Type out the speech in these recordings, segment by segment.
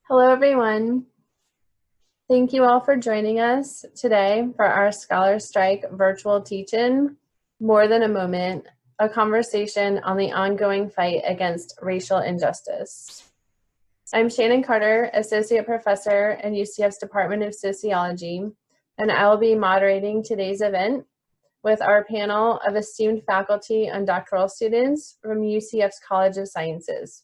Hello, everyone. Thank you all for joining us today for our Scholar Strike virtual teach-in, More Than a Moment, a conversation on the ongoing fight against racial injustice. I'm Shannon Carter, Associate Professor in UCF's Department of Sociology, and I will be moderating today's event with our panel of esteemed faculty and doctoral students from UCF's College of Sciences.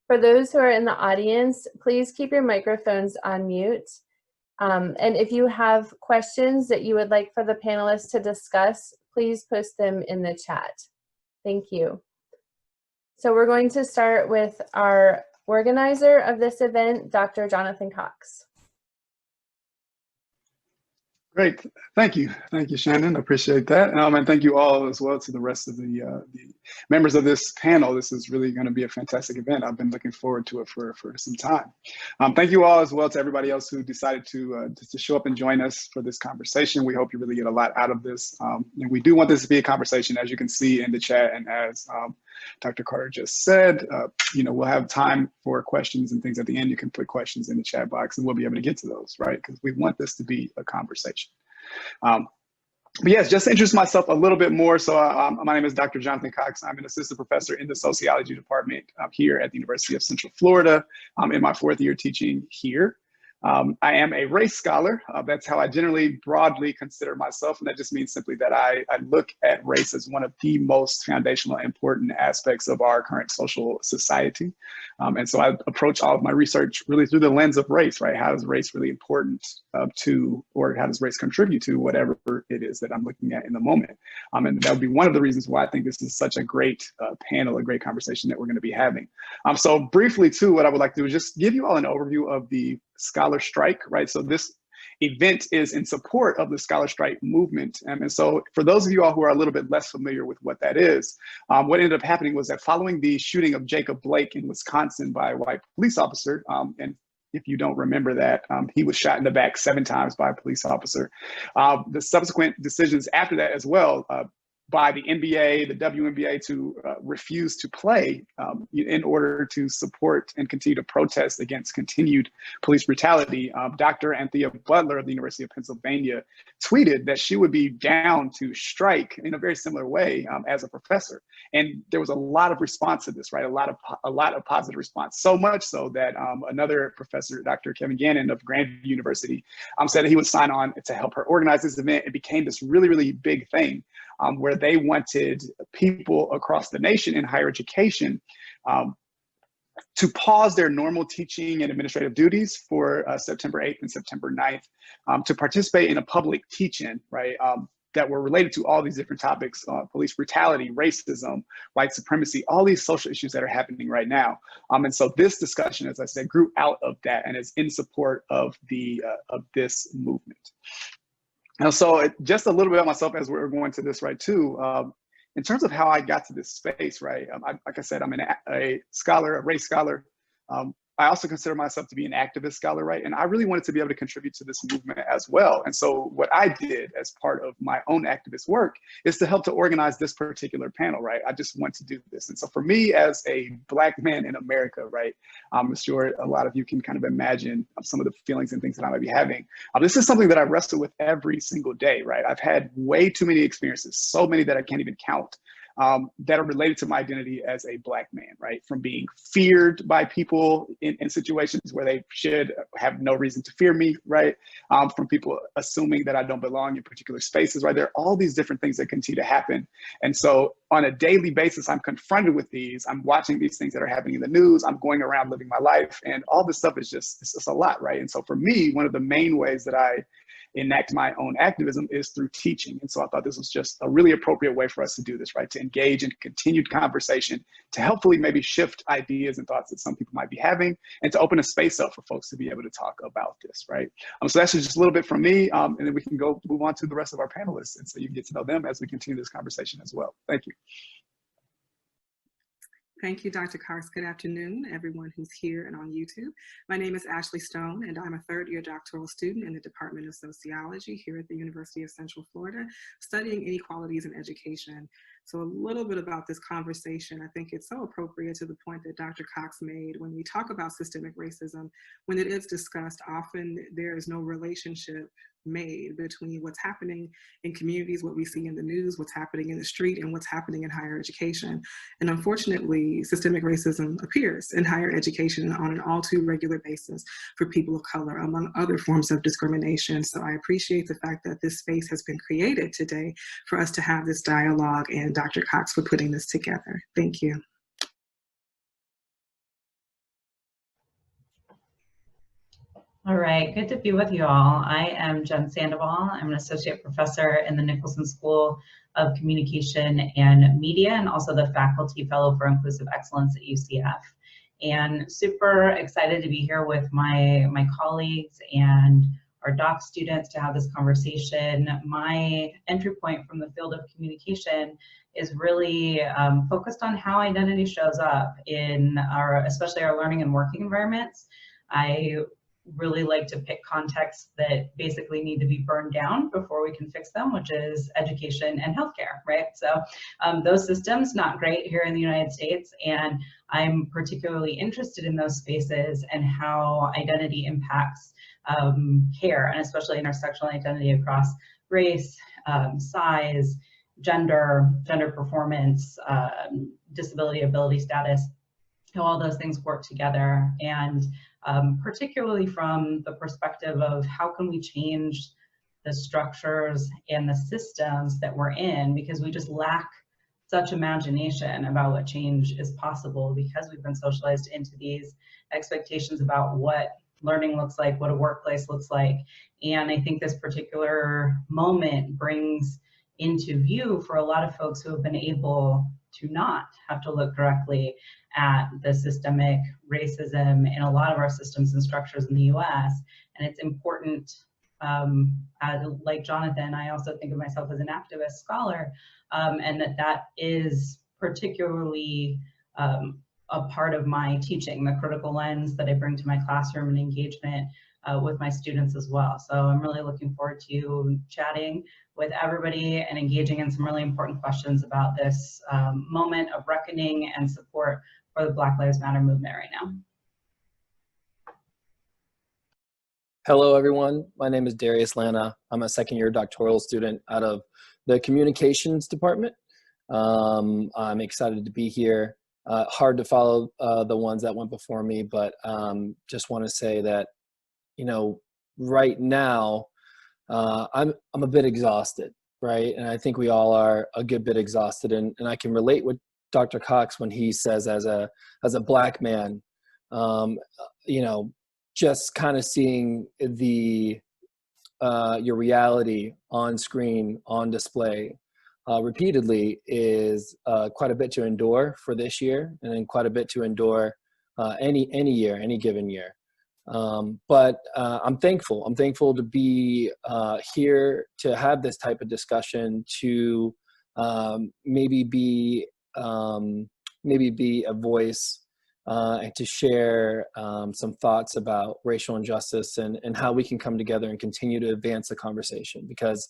For those who are in the audience, please keep your microphones on mute. And if you have questions that you would like for the panelists to discuss, please post them in the chat. Thank you. So we're going to start with our organizer of this event, Dr. Jonathan Cox. Great, thank you, Shannon. I appreciate that, and thank you all as well to the rest of the members of this panel. This is really going to be a fantastic event. I've been looking forward to it for some time. Thank you all as well to everybody else who decided to show up and join us for this conversation. We hope you really get a lot out of this, and we do want this to be a conversation, as you can see in the chat, and as Dr. Carter just said. We'll have time for questions and things at the end. You can put questions in the chat box, and we'll be able to get to those, right? Because we want this to be a conversation. But yes, just to introduce myself a little bit more. So my name is Dr. Jonathan Cox. I'm an assistant professor in the sociology department here at the University of Central Florida. I'm in my 4th year teaching here. I am a race scholar. That's how I generally broadly consider myself. And that just means simply that I look at race as one of the most foundational and important aspects of our current social society. And so I approach all of my research really through the lens of race, right? How is race really important to, or how does race contribute to whatever it is that I'm looking at in the moment? And that would be one of the reasons why I think this is such a great panel, a great conversation that we're going to be having. So briefly too, what I would like to do is just give you all an overview of the Scholar Strike, right? So this event is in support of the Scholar Strike movement. And so for those of you all who are a little bit less familiar with what that is, what ended up happening was that following the shooting of Jacob Blake in Wisconsin by a white police officer, and if you don't remember that, he was shot in the back 7 times by a police officer. The subsequent decisions after that as well, by the NBA, the WNBA, to refuse to play in order to support and continue to protest against continued police brutality. Dr. Anthea Butler of the University of Pennsylvania tweeted that she would be down to strike in a very similar way as a professor. And there was a lot of response to this, right? A lot of positive response. So much so that another professor, Dr. Kevin Gannon of Grandview University, said that he would sign on to help her organize this event. It became this really, really big thing. Where they wanted people across the nation in higher education to pause their normal teaching and administrative duties for September 8th and September 9th to participate in a public teach-in, right, that were related to all these different topics, police brutality, racism, white supremacy, all these social issues that are happening right now. And so this discussion, as I said, grew out of that and is in support of this movement. And so just a little bit about myself as we're going to this, right, too. In terms of how I got to this space, right, like I said, I'm a scholar, a race scholar. I also consider myself to be an activist scholar, right? And I really wanted to be able to contribute to this movement as well. And so what I did as part of my own activist work is to help to organize this particular panel, right? I just want to do this. And so for me as a Black man in America, right, I'm sure a lot of you can kind of imagine some of the feelings and things that I might be having. This is something that I wrestle with every single day, right? I've had way too many experiences, so many that I can't even count. That are related to my identity as a Black man, right? From being feared by people in situations where they should have no reason to fear me, right? From people assuming that I don't belong in particular spaces, right? There are all these different things that continue to happen. And so on a daily basis, I'm confronted with these. I'm watching these things that are happening in the news. I'm going around living my life, and all this stuff is just, it's just a lot, right? And so for me, one of the main ways that I enact my own activism is through teaching. And so I thought this was just a really appropriate way for us to do this, right? To engage in continued conversation, to helpfully maybe shift ideas and thoughts that some people might be having, and to open a space up for folks to be able to talk about this, right? So that's just a little bit from me, and then we can move on to the rest of our panelists, and so you can get to know them as we continue this conversation as well. Thank you. Thank you, Dr. Cox. Good afternoon, everyone who's here and on YouTube. My name is Ashley Stone, and I'm a 3rd year doctoral student in the Department of Sociology here at the University of Central Florida, studying inequalities in education. So a little bit about this conversation. I think it's so appropriate to the point that Dr. Cox made. When we talk about systemic racism, when it is discussed, often there is no relationship made between what's happening in communities, what we see in the news, what's happening in the street, and what's happening in higher education. And unfortunately, systemic racism appears in higher education on an all too regular basis for people of color, among other forms of discrimination. So I appreciate the fact that this space has been created today for us to have this dialogue, and Dr. Cox for putting this together. Thank you. All right, good to be with you all. I am Jen Sandoval. I'm an associate professor in the Nicholson School of Communication and Media, and also the faculty fellow for inclusive excellence at UCF. And super excited to be here with my colleagues and our doc students to have this conversation. My entry point from the field of communication is really focused on how identity shows up in especially our learning and working environments. I really like to pick contexts that basically need to be burned down before we can fix them, which is education and healthcare, right? So those systems, not great here in the United States, and I'm particularly interested in those spaces and how identity impacts care, and especially intersectional identity across race, size, gender performance, disability, ability status, how all those things work together. And particularly from the perspective of how can we change the structures and the systems that we're in, because we just lack such imagination about what change is possible because we've been socialized into these expectations about what learning looks like, what a workplace looks like. And I think this particular moment brings into view for a lot of folks who have been able to not have to look directly at the systemic racism in a lot of our systems and structures in the US. And it's important, like Jonathan, I also think of myself as an activist scholar, and that is particularly a part of my teaching, the critical lens that I bring to my classroom and engagement with my students as well. So I'm really looking forward to chatting with everybody and engaging in some really important questions about this moment of reckoning and support for the Black Lives Matter movement right now. Hello, everyone. My name is Darius Lana. I'm a second-year doctoral student out of the communications department. I'm excited to be here. Hard to follow the ones that went before me, but just want to say that, you know, right now, I'm a bit exhausted, right? And I think we all are a good bit exhausted, and I can relate with Dr. Cox when he says, as a Black man, you know, just kind of seeing your reality on screen, on display, repeatedly is quite a bit to endure for this year, and then quite a bit to endure any year, any given year. But I'm thankful. I'm thankful to be here to have this type of discussion, to maybe be a voice and to share some thoughts about racial injustice and how we can come together and continue to advance the conversation. Because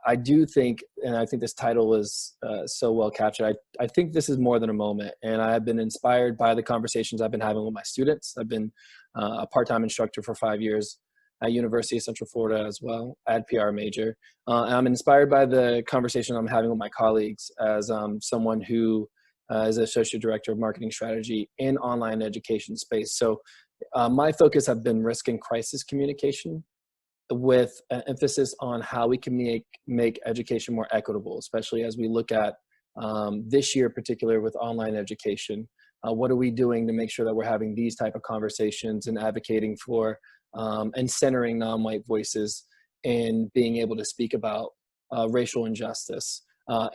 I do think, and I think this title is so well captured, I think this is more than a moment. And I have been inspired by the conversations I've been having with my students. I've been a part-time instructor for 5 years at University of Central Florida as well, at PR major. And I'm inspired by the conversation I'm having with my colleagues as someone who is Associate Director of Marketing Strategy in online education space. So my focus have been risk and crisis communication, with an emphasis on how we can make education more equitable, especially as we look at this year, particular with online education. What are we doing to make sure that we're having these type of conversations and advocating for and centering non-white voices in being able to speak about racial injustice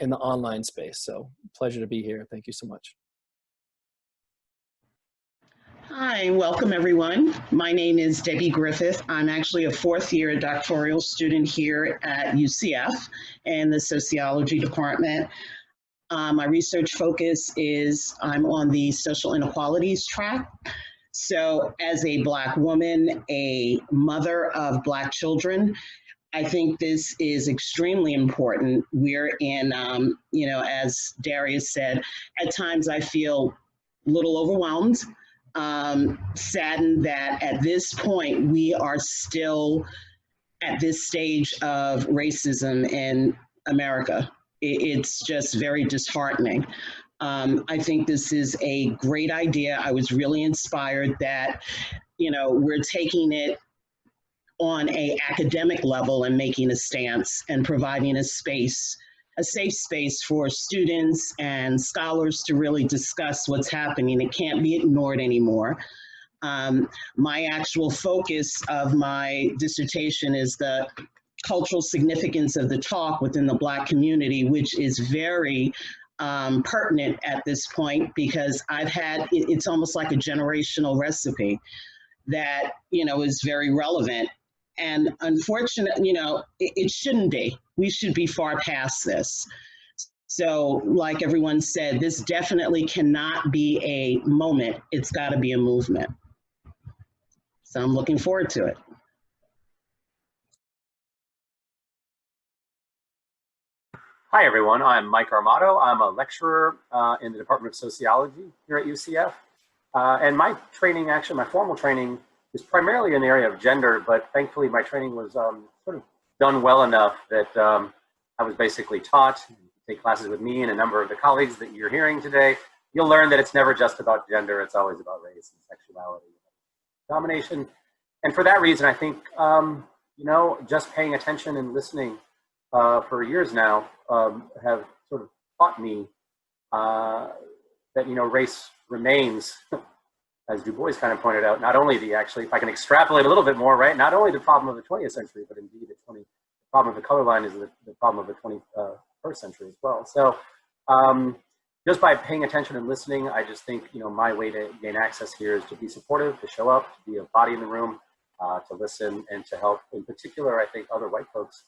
in the online space. So pleasure to be here. Thank you so much. Hi, welcome everyone. My name is Debbie Griffith. I'm actually a fourth-year doctoral student here at UCF in the Sociology department. My research focus is I'm on the social inequalities track. So as a Black woman, a mother of Black children, I think this is extremely important. We're in, as Darius said, at times I feel a little overwhelmed, saddened that at this point we are still at this stage of racism in America. It's just very disheartening. I think this is a great idea. I was really inspired that, we're taking it on a academic level and making a stance and providing a safe space for students and scholars to really discuss what's happening. It can't be ignored anymore. My actual focus of my dissertation is the cultural significance of the talk within the Black community, which is very pertinent at this point, because it's almost like a generational recipe that, is very relevant. And unfortunately, it shouldn't be. We should be far past this. So like everyone said, this definitely cannot be a moment. It's got to be a movement. So I'm looking forward to it. Hi, everyone. I'm Mike Armato. I'm a lecturer in the Department of Sociology here at UCF. And my training, actually, my formal training is primarily in the area of gender, but thankfully my training was sort of done well enough that I was basically taught, take classes with me and a number of the colleagues that you're hearing today. You'll learn that it's never just about gender, it's always about race and sexuality, domination. And for that reason, I think, just paying attention and listening for years now have sort of taught me that, race remains, as Du Bois kind of pointed out, not only if I can extrapolate a little bit more, right, not only the problem of the 20th century, but indeed the problem of the color line is the problem of the 21st century as well. So just by paying attention and listening, I just think, my way to gain access here is to be supportive, to show up, to be a body in the room, to listen, and to help, in particular, I think, other white folks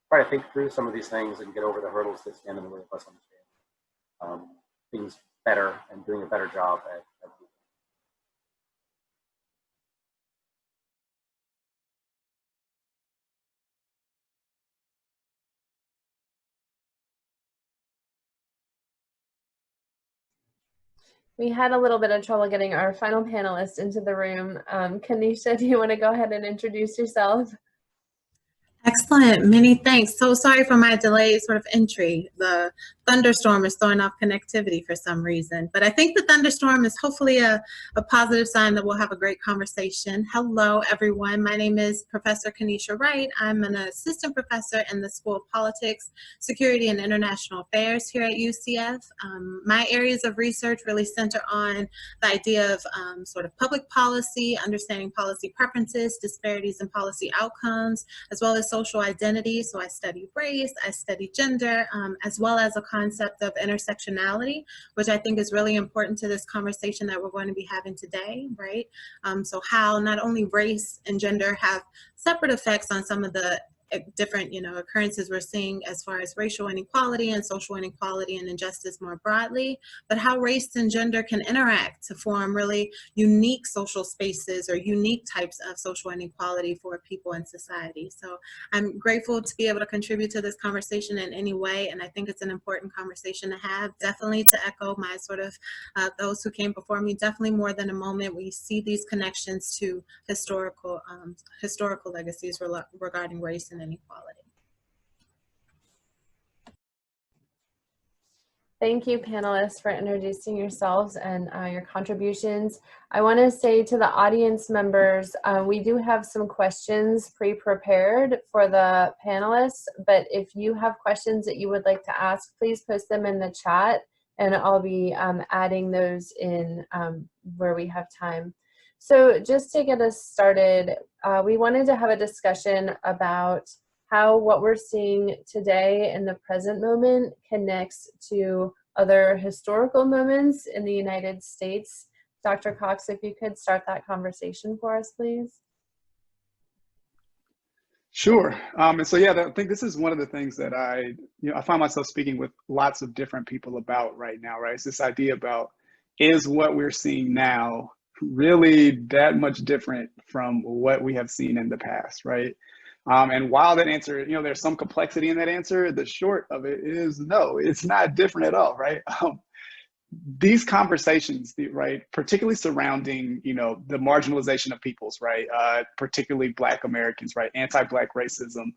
try to think through some of these things and get over the hurdles that stand in the way of us understanding things better and doing a better job at We had a little bit of trouble getting our final panelist into the room. Kenicia, do you want to go ahead and introduce yourself? Excellent, many thanks. So sorry for my delayed sort of entry. The thunderstorm is throwing off connectivity for some reason, but I think the thunderstorm is hopefully a positive sign that we'll have a great conversation. Hello, everyone. My name is Professor Kenicia Wright. I'm an assistant professor in the School of Politics, Security, and International Affairs here at UCF. My areas of research really center on the idea of sort of public policy, understanding policy preferences, disparities in policy outcomes, as well as social identity. So I study race, I study gender, as well as a concept of intersectionality, which I think is really important to this conversation that we're going to be having today, right? So how not only race and gender have separate effects on some of the different, occurrences we're seeing as far as racial inequality and social inequality and injustice more broadly, but how race and gender can interact to form really unique social spaces or unique types of social inequality for people in society. So I'm grateful to be able to contribute to this conversation in any way, and I think it's an important conversation to have. Definitely, to echo my sort of those who came before me, definitely more than a moment. We see these connections to historical legacies regarding race and inequality. Thank you, panelists, for introducing yourselves and your contributions. I want to say to the audience members, we do have some questions pre-prepared for the panelists, but if you have questions that you would like to ask, please post them in the chat, and I'll be adding those in where we have time. So just to get us started, we wanted to have a discussion about how what we're seeing today in the present moment connects to other historical moments in the United States. Dr. Cox, if you could start that conversation for us, please. Sure. And so, yeah, I think this is one of the things that I find myself speaking with lots of different people about right now, right? It's this idea about, is what we're seeing now really that much different from what we have seen in the past, right? And while that answer, there's some complexity in that answer, the short of it is no, it's not different at all, right? These conversations, right, particularly surrounding, the marginalization of peoples, right, particularly Black Americans, right, anti-Black racism,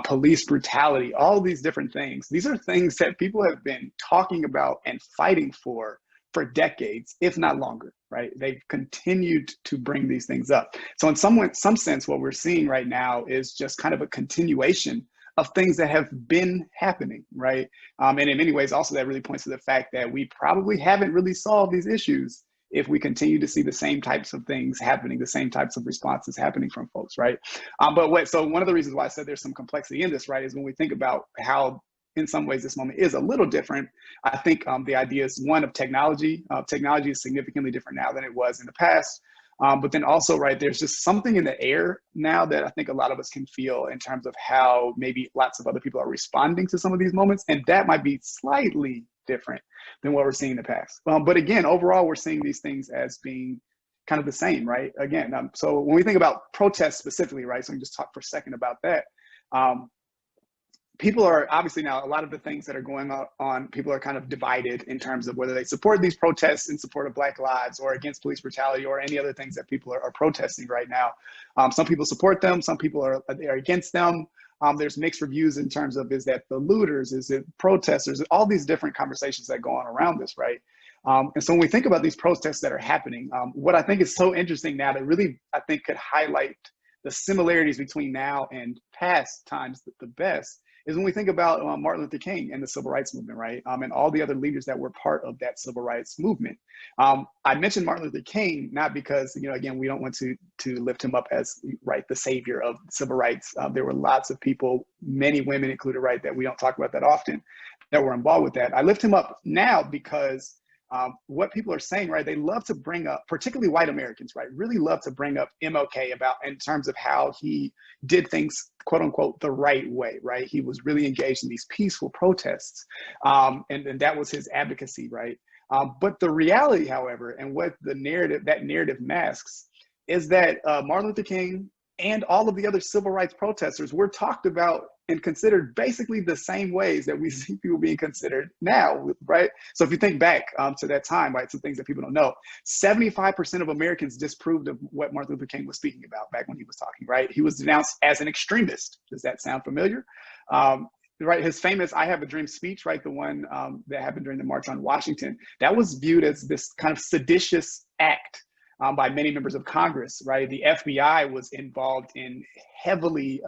police brutality, all these different things. These are things that people have been talking about and fighting for decades, if not longer, right? They've continued to bring these things up. So in some sense, what we're seeing right now is just kind of a continuation of things that have been happening, right? And in many ways, also that really points to the fact that we probably haven't really solved these issues if we continue to see the same types of things happening, the same types of responses happening from folks, right? So one of the reasons why I said there's some complexity in this, right, is when we think about how in some ways this moment is a little different, I think the idea is one of technology. Technology is significantly different now than it was in the past. But then also, right, there's just something in the air now that I think a lot of us can feel in terms of how maybe lots of other people are responding to some of these moments. And that might be slightly different than what we're seeing in the past. But again, overall, we're seeing these things as being kind of the same, right? Again, so when we think about protests specifically, right, so we can just talk for a second about that. People are obviously now, a lot of the things that are going on, people are kind of divided in terms of whether they support these protests in support of Black lives or against police brutality or any other things that people are protesting right now. Some people support them, some people are against them. There's mixed reviews in terms of, is that the looters, is it protesters, all these different conversations that go on around this, right? And so when we think about these protests that are happening, what I think is so interesting now that really, I think, could highlight the similarities between now and past times the best is when we think about Martin Luther King and the Civil Rights Movement, right? And all the other leaders that were part of that Civil Rights Movement. I mentioned Martin Luther King, not because, again, we don't want to lift him up as, right, the savior of civil rights. There were lots of people, many women included, right, that we don't talk about that often, that were involved with that. I lift him up now because what people are saying, right, they love to bring up, particularly white Americans, right, really love to bring up MLK about in terms of how he did things, quote unquote, the right way, right? He was really engaged in these peaceful protests, and that was his advocacy, right? But the reality, however, and what that narrative masks is that Martin Luther King and all of the other civil rights protesters were talked about and considered basically the same ways that we see people being considered now, right? So if you think back to that time, right, some things that people don't know, 75% of Americans disapproved of what Martin Luther King was speaking about back when he was talking, right? He was denounced as an extremist. Does that sound familiar? Right, his famous "I Have a Dream" speech, right, the one that happened during the March on Washington, that was viewed as this kind of seditious act by many members of Congress, right? The FBI was involved in heavily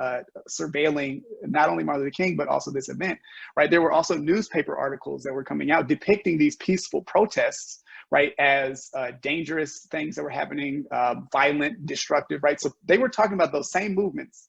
surveilling not only Martin Luther King, but also this event, right? There were also newspaper articles that were coming out depicting these peaceful protests, right, as dangerous things that were happening, violent, destructive, right? So they were talking about those same movements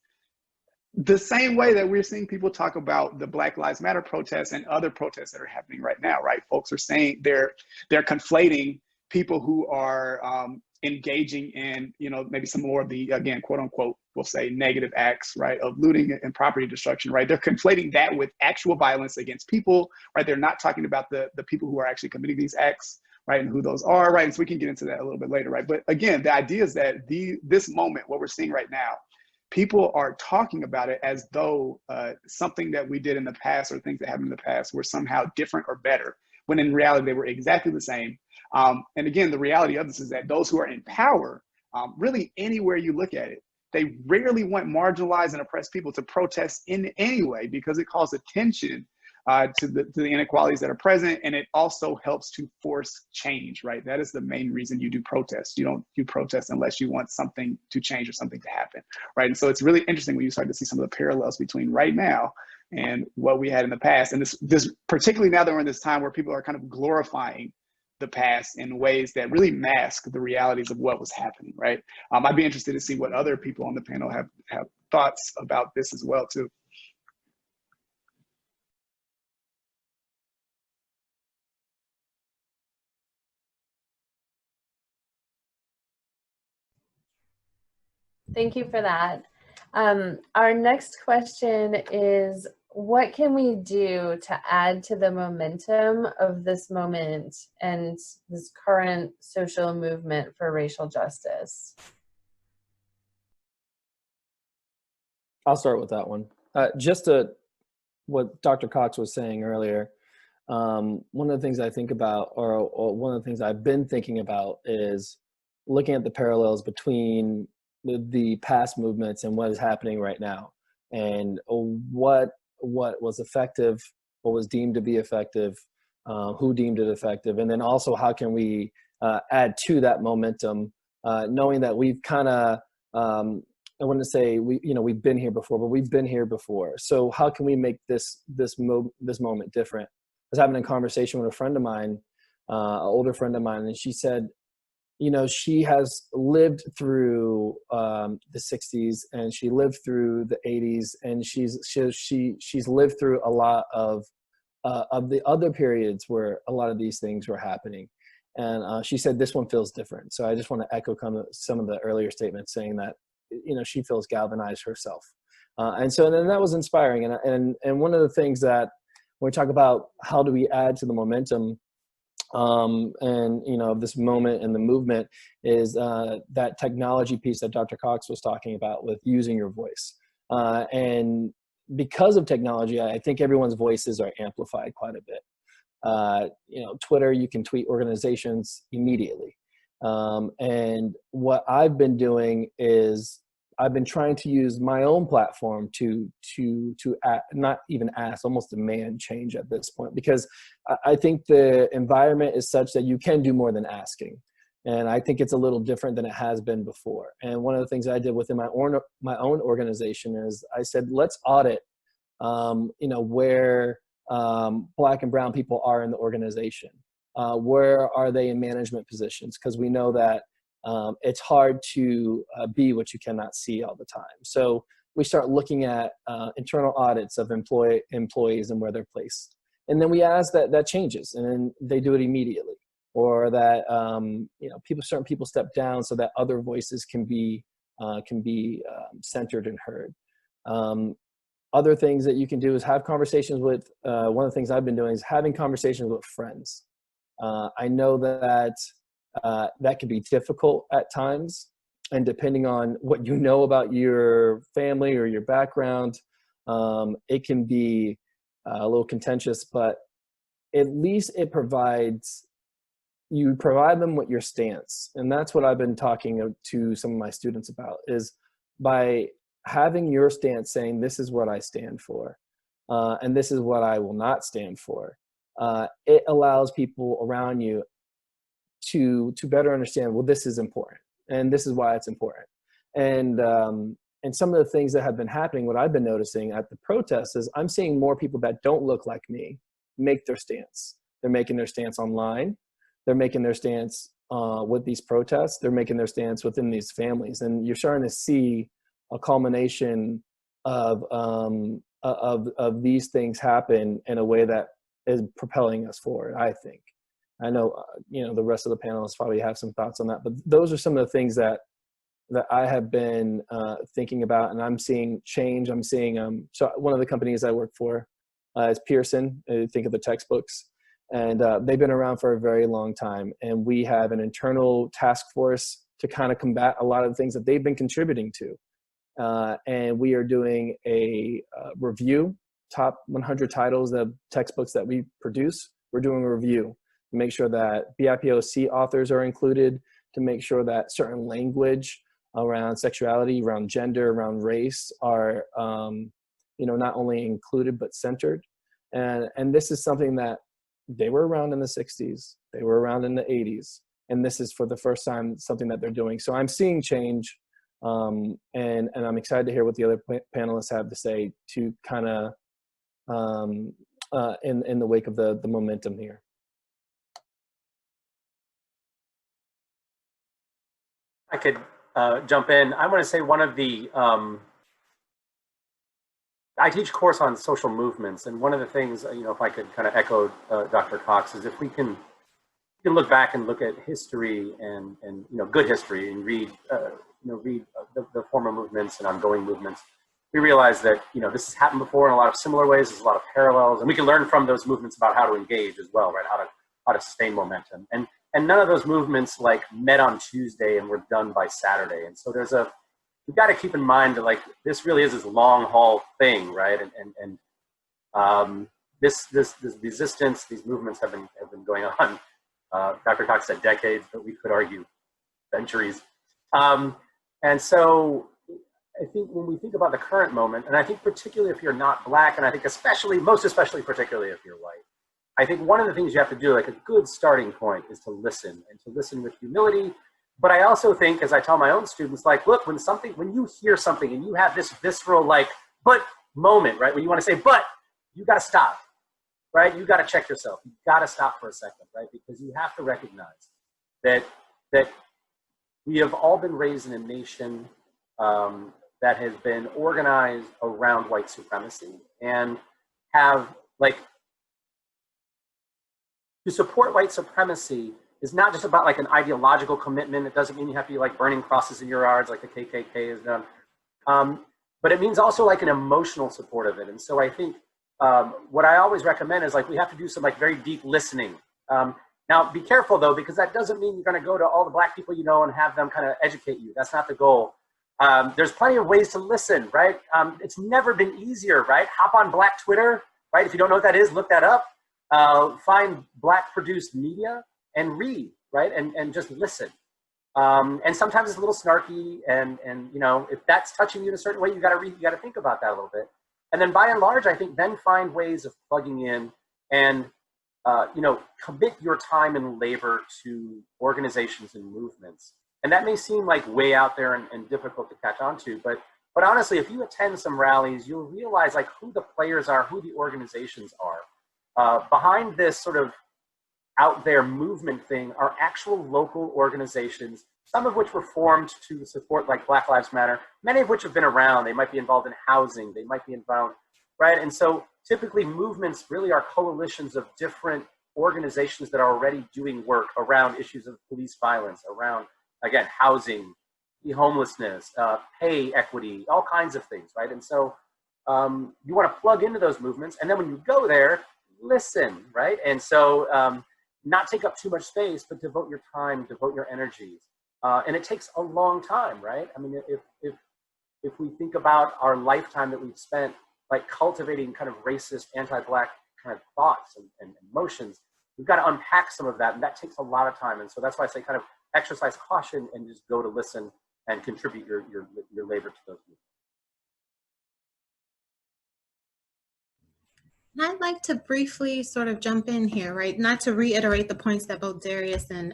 the same way that we're seeing people talk about the Black Lives Matter protests and other protests that are happening right now, right? Folks are saying they're conflating people who are engaging in, maybe some more of the, again, quote unquote, we'll say negative acts, right, of looting and property destruction, right? They're conflating that with actual violence against people, right? They're not talking about the people who are actually committing these acts, right, and who those are, right? And so we can get into that a little bit later, right? But again, the idea is that this moment, what we're seeing right now, people are talking about it as though something that we did in the past or things that happened in the past were somehow different or better, when in reality they were exactly the same. And again, the reality of this is that those who are in power, really anywhere you look at it, they rarely want marginalized and oppressed people to protest in any way because it calls attention to the inequalities that are present, and it also helps to force change, right? That is the main reason you do protests. You don't do protests unless you want something to change or something to happen, right? And so it's really interesting when you start to see some of the parallels between right now and what we had in the past. And this particularly now that we're in this time where people are kind of glorifying the past in ways that really mask the realities of what was happening, right? I'd be interested to see what other people on the panel have thoughts about this as well, too. Thank you for that. Our next question is, what can we do to add to the momentum of this moment and this current social movement for racial justice? I'll start with that one. Just to what Dr. Cox was saying earlier, one of the things I think about, or one of the things I've been thinking about, is looking at the parallels between the past movements and what is happening right now, and what was effective, what was deemed to be effective, who deemed it effective, and then also how can we add to that momentum, knowing that we've kind of, I want to say we've been here before, but we've been here before. So how can we make this moment different? I was having a conversation with a friend of mine, an older friend of mine, and she said, she has lived through the 60s, and she lived through the 80s, and she's lived through a lot of the other periods where a lot of these things were happening. And she said this one feels different. So I just want to echo some of the earlier statements, saying that she feels galvanized herself, and so then that was inspiring. And one of the things that when we talk about how do we add to the momentum, of this moment and the movement, is that technology piece that Dr. Cox was talking about with using your voice. And because of technology, I think everyone's voices are amplified quite a bit. Twitter, you can tweet organizations immediately. And what I've been doing is I've been trying to use my own platform to not even ask, almost demand change at this point, because I think the environment is such that you can do more than asking. And I think it's a little different than it has been before. And one of the things I did within my own organization is I said, let's audit, where Black and brown people are in the organization. Where are they in management positions? Because we know that it's hard to be what you cannot see all the time. So we start looking at internal audits of employees and where they're placed. And then we ask that changes, and then they do it immediately. Or that certain people step down so that other voices can be centered and heard. Other things that you can do is have conversations with. One of the things I've been doing is having conversations with friends. I know that that can be difficult at times, and depending on what you know about your family or your background, it can be a little contentious. But at least you provide them with your stance. And that's what I've been talking to some of my students about, is by having your stance, saying this is what I stand for, and this is what I will not stand for. It allows people around you to better understand, well, this is important, and this is why it's important. And some of the things that have been happening, what I've been noticing at the protests, is I'm seeing more people that don't look like me make their stance. They're making their stance online. They're making their stance with these protests. They're making their stance within these families. And you're starting to see a culmination of these things happen in a way that is propelling us forward, I think. I know, the rest of the panelists probably have some thoughts on that, but those are some of the things that I have been thinking about, and I'm seeing change. I'm seeing, so one of the companies I work for is Pearson. Think of the textbooks. And they've been around for a very long time. And we have an internal task force to kind of combat a lot of the things that they've been contributing to. And we are doing a review, top 100 titles of textbooks that we produce. We're doing a review to make sure that BIPOC authors are included, to make sure that certain language around sexuality, around gender, around race are, not only included, but centered. And this is something that they were around in the 60s, they were around in the 80s, and this is for the first time something that they're doing. So I'm seeing change, and I'm excited to hear what the other panelists have to say to kind of in the wake of the momentum here. I could jump in. I want to say one of the, I teach a course on social movements, and one of the things, if I could kind of echo Dr. Cox, is if we can look back and look at history and good history, and read the former movements and ongoing movements, we realize that this has happened before in a lot of similar ways. There's a lot of parallels, and we can learn from those movements about how to engage as well, right? How to sustain momentum, and none of those movements met on Tuesday and were done by Saturday, and so there's a we've got to keep in mind that like this really is this long haul thing, right? And this resistance, these movements have been going on. Dr. Cox said decades, but we could argue centuries. And so I think when we think about the current moment, and I think particularly if you're not Black, and I think most especially particularly if you're white, I think one of the things you have to do, like a good starting point, is to listen, and to listen with humility. But I also think, as I tell my own students, like, look, when you hear something and you have this visceral, like, but moment, right? When you want to say, but, you got to stop, right? You got to check yourself. You got to stop for a second, right? Because you have to recognize that we have all been raised in a nation that has been organized around white supremacy, and have, like, to support white supremacy is not just about like an ideological commitment. It doesn't mean you have to be like burning crosses in your yards like the KKK has done. But it means also like an emotional support of it. And so I think what I always recommend is like we have to do some like very deep listening. Now be careful though, because that doesn't mean you're going to go to all the Black people you know and have them kind of educate you. That's not the goal. There's plenty of ways to listen, right? It's never been easier, right? Hop on Black Twitter, right? If you don't know what that is, look that up. Find Black produced media and read, right? And just listen. And sometimes it's a little snarky, and you know, if that's touching you in a certain way, you got to read, you got to think about that a little bit. And then by and large, I think then find ways of plugging in and, you know, commit your time and labor to organizations and movements. And that may seem like way out there and difficult to catch on to, but honestly, if you attend some rallies, you'll realize like who the players are, who the organizations are. Behind this sort of out there movement thing are actual local organizations, some of which were formed to support like Black Lives Matter, many of which have been around. They might be involved in housing, they might be involved, right? And so typically movements really are coalitions of different organizations that are already doing work around issues of police violence, around, again, housing, homelessness, pay equity, all kinds of things, right? And so you want to plug into those movements, and then when you go there, listen, right? And so not take up too much space, but devote your time, devote your energies. And it takes a long time, right? I mean, if we think about our lifetime that we've spent like cultivating kind of racist, anti-Black kind of thoughts and emotions, we've got to unpack some of that, and that takes a lot of time. And so that's why I say kind of exercise caution and just go to listen and contribute your labor to those movements. And I'd like to briefly sort of jump in here, right? Not to reiterate the points that both Darius and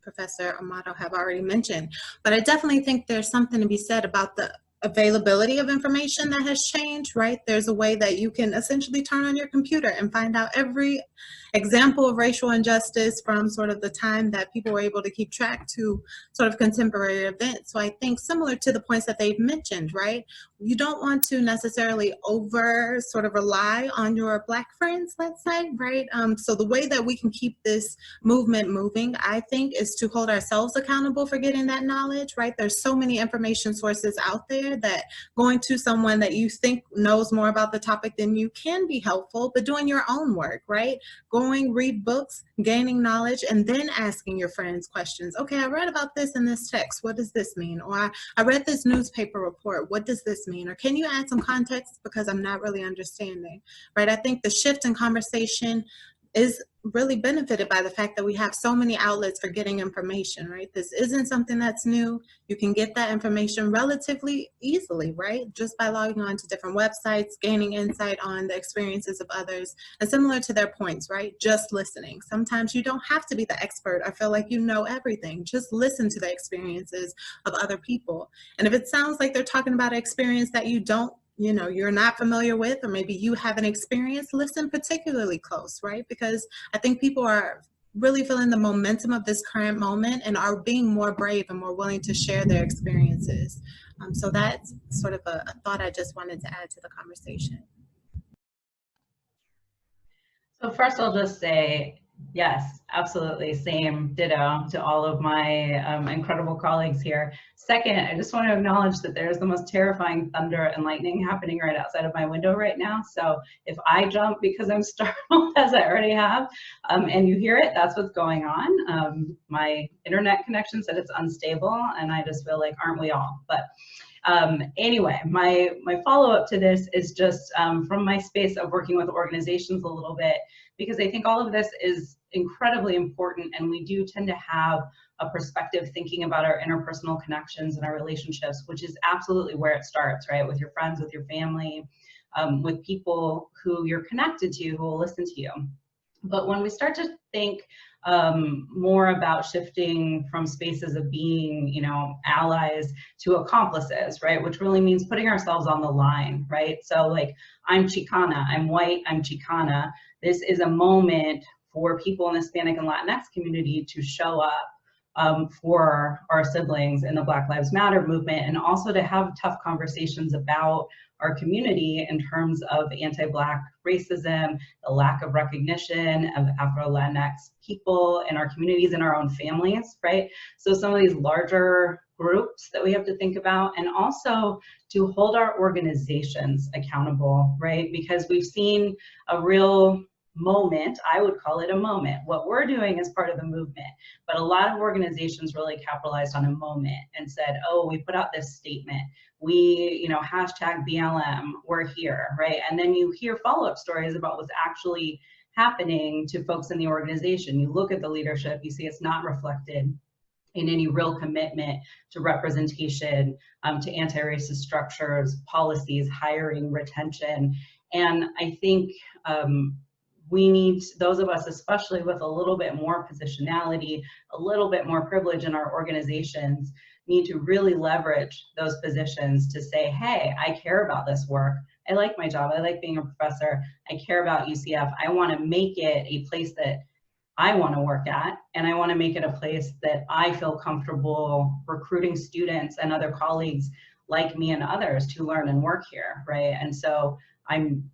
Professor Armato have already mentioned, but I definitely think there's something to be said about the availability of information that has changed, right? There's a way that you can essentially turn on your computer and find out every example of racial injustice from sort of the time that people were able to keep track to sort of contemporary events. So I think similar to the points that they've mentioned, right? You don't want to necessarily over sort of rely on your Black friends, let's say, right? So the way that we can keep this movement moving, I think, is to hold ourselves accountable for getting that knowledge, right? There's so many information sources out there that going to someone that you think knows more about the topic than you can be helpful, but doing your own work, right? Going, read books, gaining knowledge, and then asking your friends questions. Okay, I read about this in this text. What does this mean? Or I read this newspaper report. What does this mean? Or can you add some context because I'm not really understanding, right? I think the shift in conversation is really benefited by the fact that we have so many outlets for getting information, right? This isn't something that's new. You can get that information relatively easily, right? Just by logging on to different websites, gaining insight on the experiences of others, and similar to their points, right? Just listening. Sometimes you don't have to be the expert or feel like you know everything. Just listen to the experiences of other people. And if it sounds like they're talking about an experience that you're not familiar with, or maybe you haven't experienced, listen particularly close, right? Because I think people are really feeling the momentum of this current moment and are being more brave and more willing to share their experiences. So that's sort of a thought I just wanted to add to the conversation. So first I'll just say, yes, absolutely, same, ditto to all of my incredible colleagues here. Second, I just want to acknowledge that there's the most terrifying thunder and lightning happening right outside of my window right now. So if I jump because I'm startled, as I already have, and you hear it, that's what's going on. My internet connection said it's unstable, and I just feel like, aren't we all? But Anyway, my follow-up to this is just from my space of working with organizations a little bit, because I think all of this is incredibly important, and we do tend to have a perspective thinking about our interpersonal connections and our relationships, which is absolutely where it starts, right? With your friends, with your family, with people who you're connected to, who will listen to you. But when we start to think more about shifting from spaces of being, you know, allies to accomplices, right? Which really means putting ourselves on the line, right? So like, I'm Chicana, I'm white, I'm Chicana. This is a moment for people in the Hispanic and Latinx community to show up for our siblings in the Black Lives Matter movement, and also to have tough conversations about our community in terms of anti-Black racism, the lack of recognition of Afro-Latinx people in our communities and our own families, right? So some of these larger groups that we have to think about, and also to hold our organizations accountable, right? Because we've seen a real moment, I would call it a moment. What we're doing is part of the movement, but a lot of organizations really capitalized on a moment and said, oh, we put out this statement, we, you know, hashtag BLM, we're here, right? And then you hear follow-up stories about what's actually happening to folks in the organization. You look at the leadership, you see it's not reflected in any real commitment to representation, to anti-racist structures, policies, hiring, retention. And I think we need, those of us, especially with a little bit more positionality, a little bit more privilege in our organizations, need to really leverage those positions to say, hey, I care about this work. I like my job. I like being a professor. I care about UCF. I want to make it a place that I want to work at, and I want to make it a place that I feel comfortable recruiting students and other colleagues like me and others to learn and work here, right? And so I'm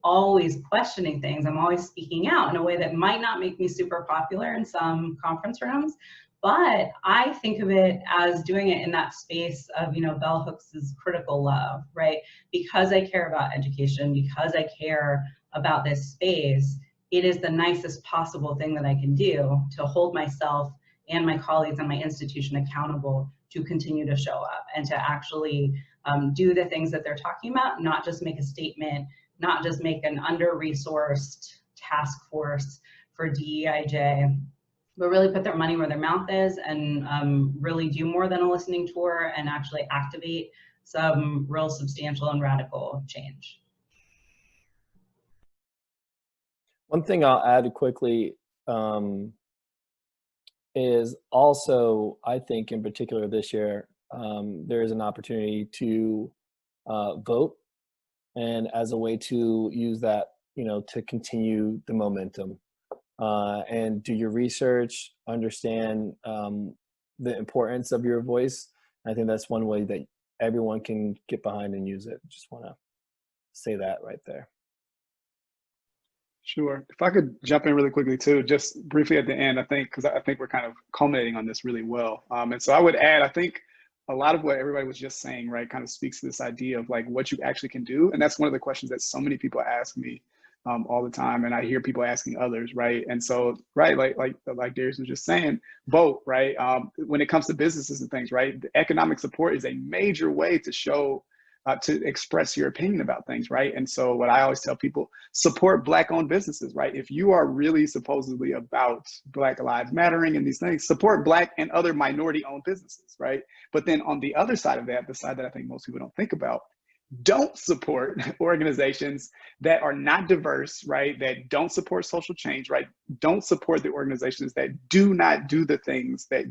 always questioning things. I'm always speaking out in a way that might not make me super popular in some conference rooms, but I think of it as doing it in that space of, you know, Bell Hooks's critical love, right? Because I care about education, because I care about this space, it is the nicest possible thing that I can do to hold myself and my colleagues and my institution accountable to continue to show up and to actually do the things that they're talking about, not just make a statement, not just make an under-resourced task force for DEIJ, but really put their money where their mouth is and really do more than a listening tour and actually activate some real substantial and radical change. One thing I'll add quickly is also, I think in particular this year, there is an opportunity to vote, and as a way to use that, you know, to continue the momentum and do your research, understand the importance of your voice. I think that's one way that everyone can get behind and use it. Just want to say that right there. Sure. If I could jump in really quickly too, just briefly at the end, I think, because I think we're kind of culminating on this really well. And so I would add, I think a lot of what everybody was just saying, right, kind of speaks to this idea of like what you actually can do. And that's one of the questions that so many people ask me all the time. And I hear people asking others, right? And so, right, like Darius was just saying, vote, right? When it comes to businesses and things, right? The economic support is a major way to show to express your opinion about things, right? And so what I always tell people, support Black-owned businesses, right? If you are really supposedly about Black Lives Mattering and these things, support Black and other minority-owned businesses, right? But then on the other side of that, the side that I think most people don't think about, don't support organizations that are not diverse, right? That don't support social change, right? Don't support the organizations that do not do the things that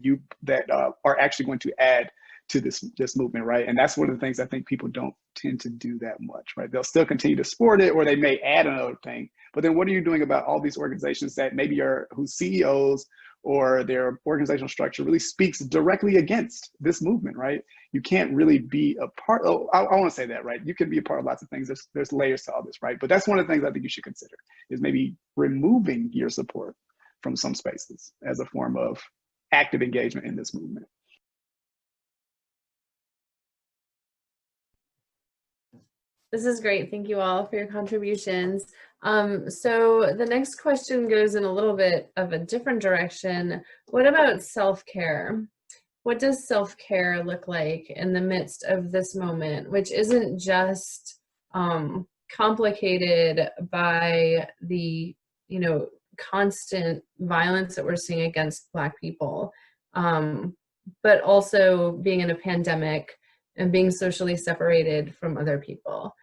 are actually going to add to this movement, right? And that's one of the things I think people don't tend to do that much, right? They'll still continue to support it, or they may add another thing. But then what are you doing about all these organizations that maybe are, whose CEOs or their organizational structure really speaks directly against this movement, right? You can't really be a part of, I want to say that, right? You can be a part of lots of things. There's layers to all this, right? But that's one of the things I think you should consider, is maybe removing your support from some spaces as a form of active engagement in this movement. This is great. Thank you all for your contributions. So the next question goes in a little bit of a different direction. What about self-care? what does self-care look like in the midst of this moment, which isn't just complicated by the, constant violence that we're seeing against Black people, but also being in a pandemic and being socially separated from other people.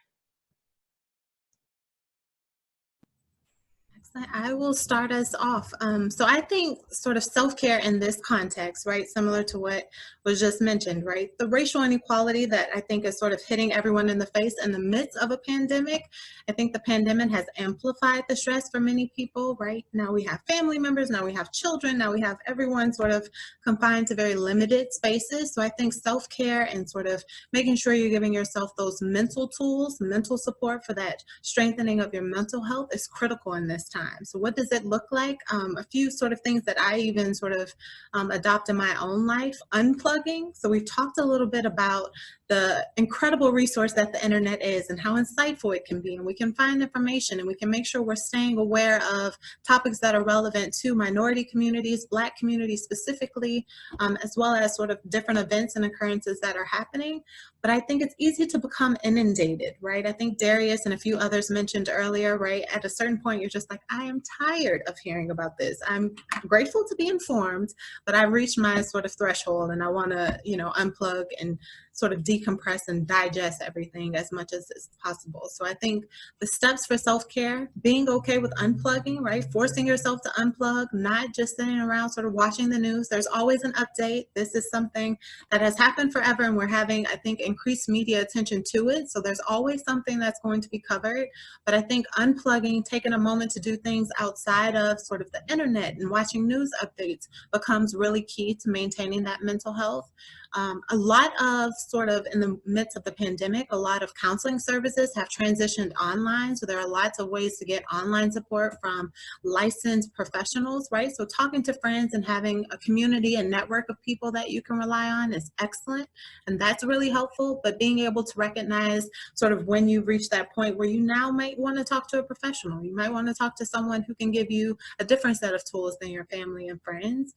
I will start us off. So I think sort of self-care in this context, right, similar to what was just mentioned, right, the racial inequality that I think is sort of hitting everyone in the face in the midst of a pandemic. I think the pandemic has amplified the stress for many people, right? Now we have family members, now we have children, now we have everyone sort of confined to very limited spaces. So I think self-care and sort of making sure you're giving yourself those mental tools, mental support for that strengthening of your mental health is critical in this time. So what does it look like? A few sort of things that I even sort of adopt in my own life. Unplugging. So we've talked a little bit about the incredible resource that the internet is and how insightful it can be. And we can find information and we can make sure we're staying aware of topics that are relevant to minority communities, Black communities specifically, as well as sort of different events and occurrences that are happening. But I think it's easy to become inundated, right? I think Darius and a few others mentioned earlier, right? At a certain point, you're just like, I am tired of hearing about this. I'm grateful to be informed, but I've reached my sort of threshold and I want to, unplug and sort of decompress and digest everything as much as is possible. So I think the steps for self-care, being okay with unplugging, right? Forcing yourself to unplug, not just sitting around sort of watching the news. There's always an update. This is something that has happened forever and we're having, I think, increased media attention to it. So there's always something that's going to be covered. But I think unplugging, taking a moment to do things outside of sort of the internet and watching news updates becomes really key to maintaining that mental health. A lot of sort of in the midst of the pandemic, a lot of counseling services have transitioned online. So there are lots of ways to get online support from licensed professionals, right? So talking to friends and having a community and network of people that you can rely on is excellent. And that's really helpful. But being able to recognize sort of when you've reached that point where you now might want to talk to a professional, you might want to talk to someone who can give you a different set of tools than your family and friends.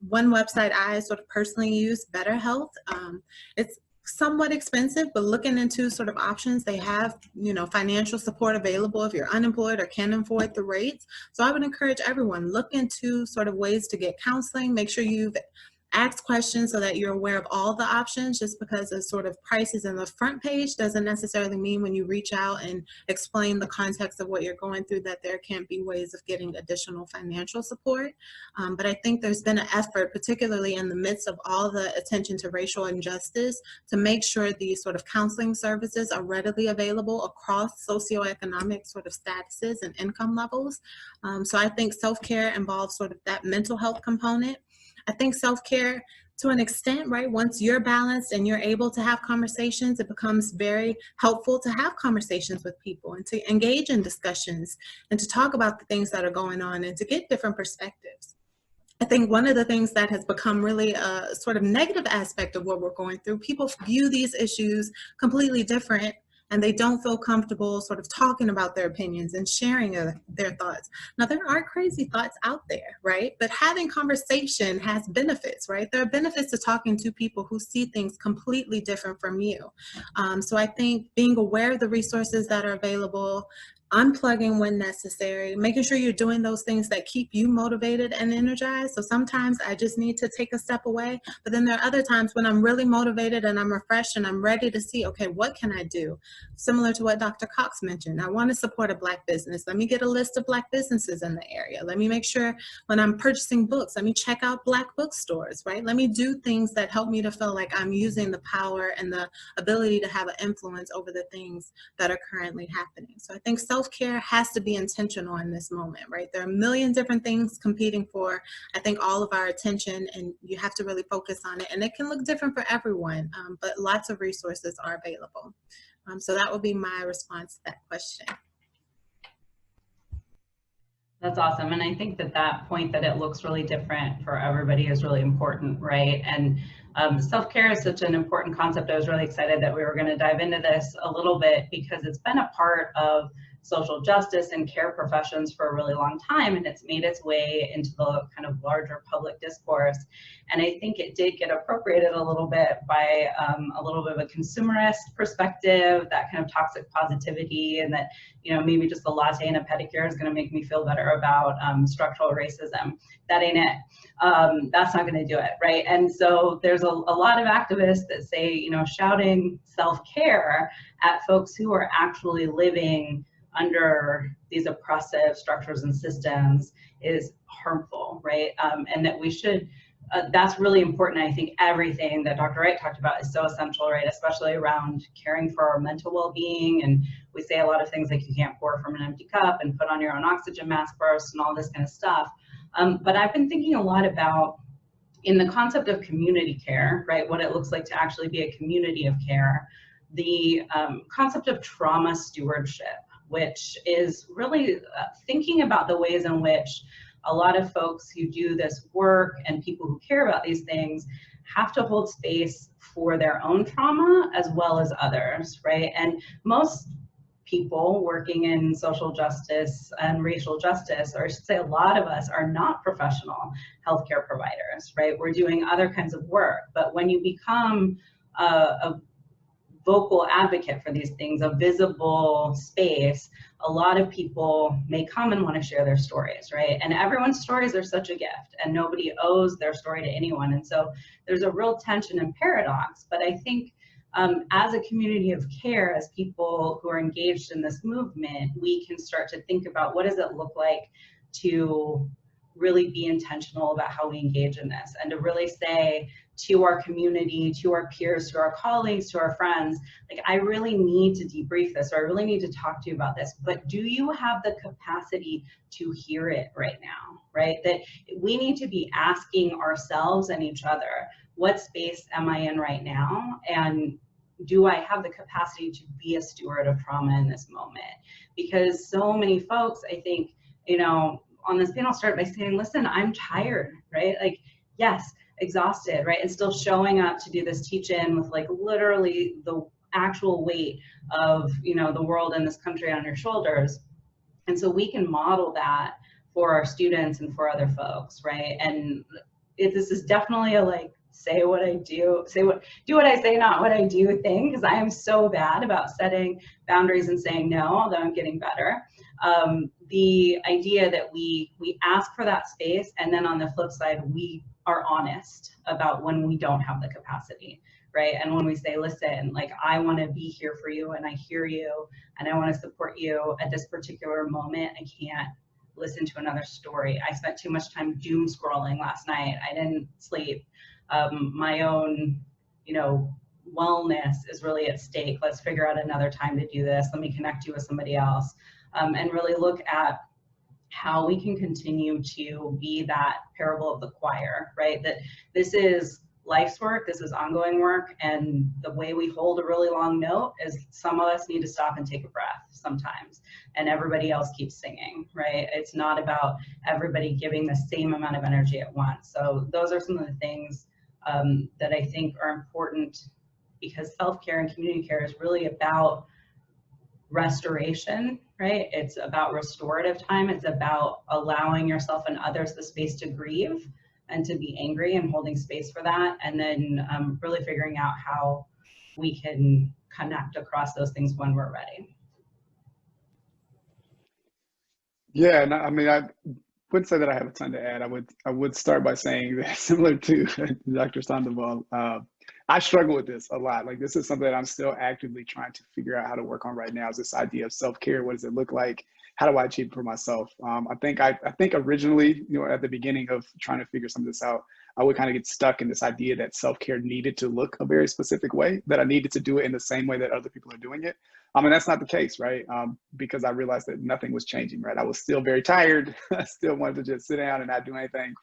One website I sort of personally use, BetterHealth. It's somewhat expensive, but looking into sort of options, they have, financial support available if you're unemployed or can't afford the rates. So I would encourage everyone, look into sort of ways to get counseling, make sure you've ask questions so that you're aware of all the options. Just because the sort of prices in the front page doesn't necessarily mean when you reach out and explain the context of what you're going through that there can't be ways of getting additional financial support. But I think there's been an effort, particularly in the midst of all the attention to racial injustice, to make sure these sort of counseling services are readily available across socioeconomic sort of statuses and income levels. So I think self-care involves sort of that mental health component. I think self-care, to an extent, right, once you're balanced and you're able to have conversations, it becomes very helpful to have conversations with people and to engage in discussions and to talk about the things that are going on and to get different perspectives. I think one of the things that has become really a sort of negative aspect of what we're going through, people view these issues completely different and they don't feel comfortable sort of talking about their opinions and sharing their thoughts. Now, there are crazy thoughts out there, right? But having conversation has benefits, right? There are benefits to talking to people who see things completely different from you. So I think being aware of the resources that are available, unplugging when necessary, making sure you're doing those things that keep you motivated and energized. So sometimes I just need to take a step away, but then there are other times when I'm really motivated and I'm refreshed and I'm ready to see, okay, what can I do? Similar to what Dr. Cox mentioned, I want to support a Black business. Let me get a list of Black businesses in the area. Let me make sure when I'm purchasing books, let me check out Black bookstores, right? Let me do things that help me to feel like I'm using the power and the ability to have an influence over the things that are currently happening. So I think self-care has to be intentional in this moment, right? There are a million different things competing for, I think, all of our attention, and you have to really focus on it. And it can look different for everyone, but lots of resources are available. So that would be my response to that question. That's awesome. And I think that point that it looks really different for everybody is really important, right? And self-care is such an important concept. I was really excited that we were going to dive into this a little bit because it's been a part of social justice and care professions for a really long time, and it's made its way into the kind of larger public discourse. And I think it did get appropriated a little bit by a little bit of a consumerist perspective, that kind of toxic positivity, and that, you know, maybe just a latte and a pedicure is going to make me feel better about structural racism. That ain't it. That's not going to do it, right? And so there's a lot of activists that say, you know, shouting self-care at folks who are actually living under these oppressive structures and systems is harmful, right? And that we should, that's really important. I think everything that Dr. Wright talked about is so essential, right? Especially around caring for our mental well-being. And we say a lot of things like you can't pour from an empty cup and put on your own oxygen mask first and all this kind of stuff. But I've been thinking a lot about, in the concept of community care, right, what it looks like to actually be a community of care, the concept of trauma stewardship, which is really thinking about the ways in which a lot of folks who do this work and people who care about these things have to hold space for their own trauma as well as others, right? And most people working in social justice and racial justice, or I should say a lot of us, are not professional healthcare providers, right? We're doing other kinds of work. But when you become a vocal advocate for these things, a visible space, a lot of people may come and want to share their stories, right? And everyone's stories are such a gift, and nobody owes their story to anyone. And so there's a real tension and paradox. But I think as a community of care, as people who are engaged in this movement, we can start to think about what does it look like to really be intentional about how we engage in this, and to really say to our community, to our peers, to our colleagues, to our friends, like, I really need to debrief this, or I really need to talk to you about this, but do you have the capacity to hear it right now, right? That we need to be asking ourselves and each other, what space am I in right now? And do I have the capacity to be a steward of trauma in this moment? Because so many folks, I think, you know, on this panel started by saying, listen, I'm tired, right? Like, yes, exhausted, right? And still showing up to do this teach-in with like literally the actual weight of, you know, the world and this country on your shoulders. And so we can model that for our students and for other folks, right? And this is definitely a like, say what I do, do what I say, not what I do thing, because I am so bad about setting boundaries and saying no, although I'm getting better. The idea that we ask for that space, and then on the flip side, we are honest about when we don't have the capacity, right? And when we say, listen, like, I want to be here for you, and I hear you, and I want to support you at this particular moment. I can't listen to another story. I spent too much time doom scrolling last night. I didn't sleep. My own, you know, wellness is really at stake. Let's figure out another time to do this. Let me connect you with somebody else, and really look at how we can continue to be that parable of the choir, right? That this is life's work, this is ongoing work, and the way we hold a really long note is some of us need to stop and take a breath sometimes, and everybody else keeps singing, right? It's not about everybody giving the same amount of energy at once. So those are some of the things that I think are important, because self-care and community care is really about restoration, right? It's about restorative time. It's about allowing yourself and others the space to grieve and to be angry, and holding space for that. And then really figuring out how we can connect across those things when we're ready. Yeah, no, I mean, I wouldn't say that I have a ton to add. I would start by saying that, similar to Dr. Sandoval, I struggle with this a lot. Like, this is something that I'm still actively trying to figure out how to work on right now, is this idea of self-care. What does it look like? How do I achieve it for myself? I think originally, you know, at the beginning of trying to figure some of this out, I would kind of get stuck in this idea that self-care needed to look a very specific way, that I needed to do it in the same way that other people are doing it. And that's not the case, right? Because I realized that nothing was changing, right? I was still very tired. I still wanted to just sit down and not do anything.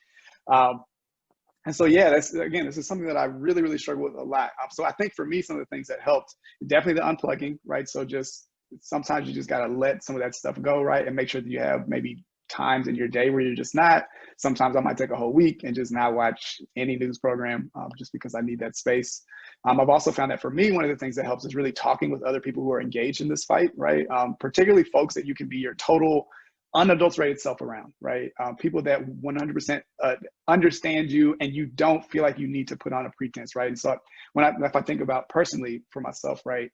And so, yeah, this is something that I really, really struggle with a lot. So I think for me, some of the things that helped, definitely the unplugging, right? So just sometimes you just got to let some of that stuff go, right? And make sure that you have maybe times in your day where you're just not. Sometimes I might take a whole week and just not watch any news program just because I need that space. I've also found that for me, one of the things that helps is really talking with other people who are engaged in this fight, right? Particularly folks that you can be your total unadulterated self around, right? People that 100% understand you and you don't feel like you need to put on a pretense, right? And so if I think about personally for myself, right?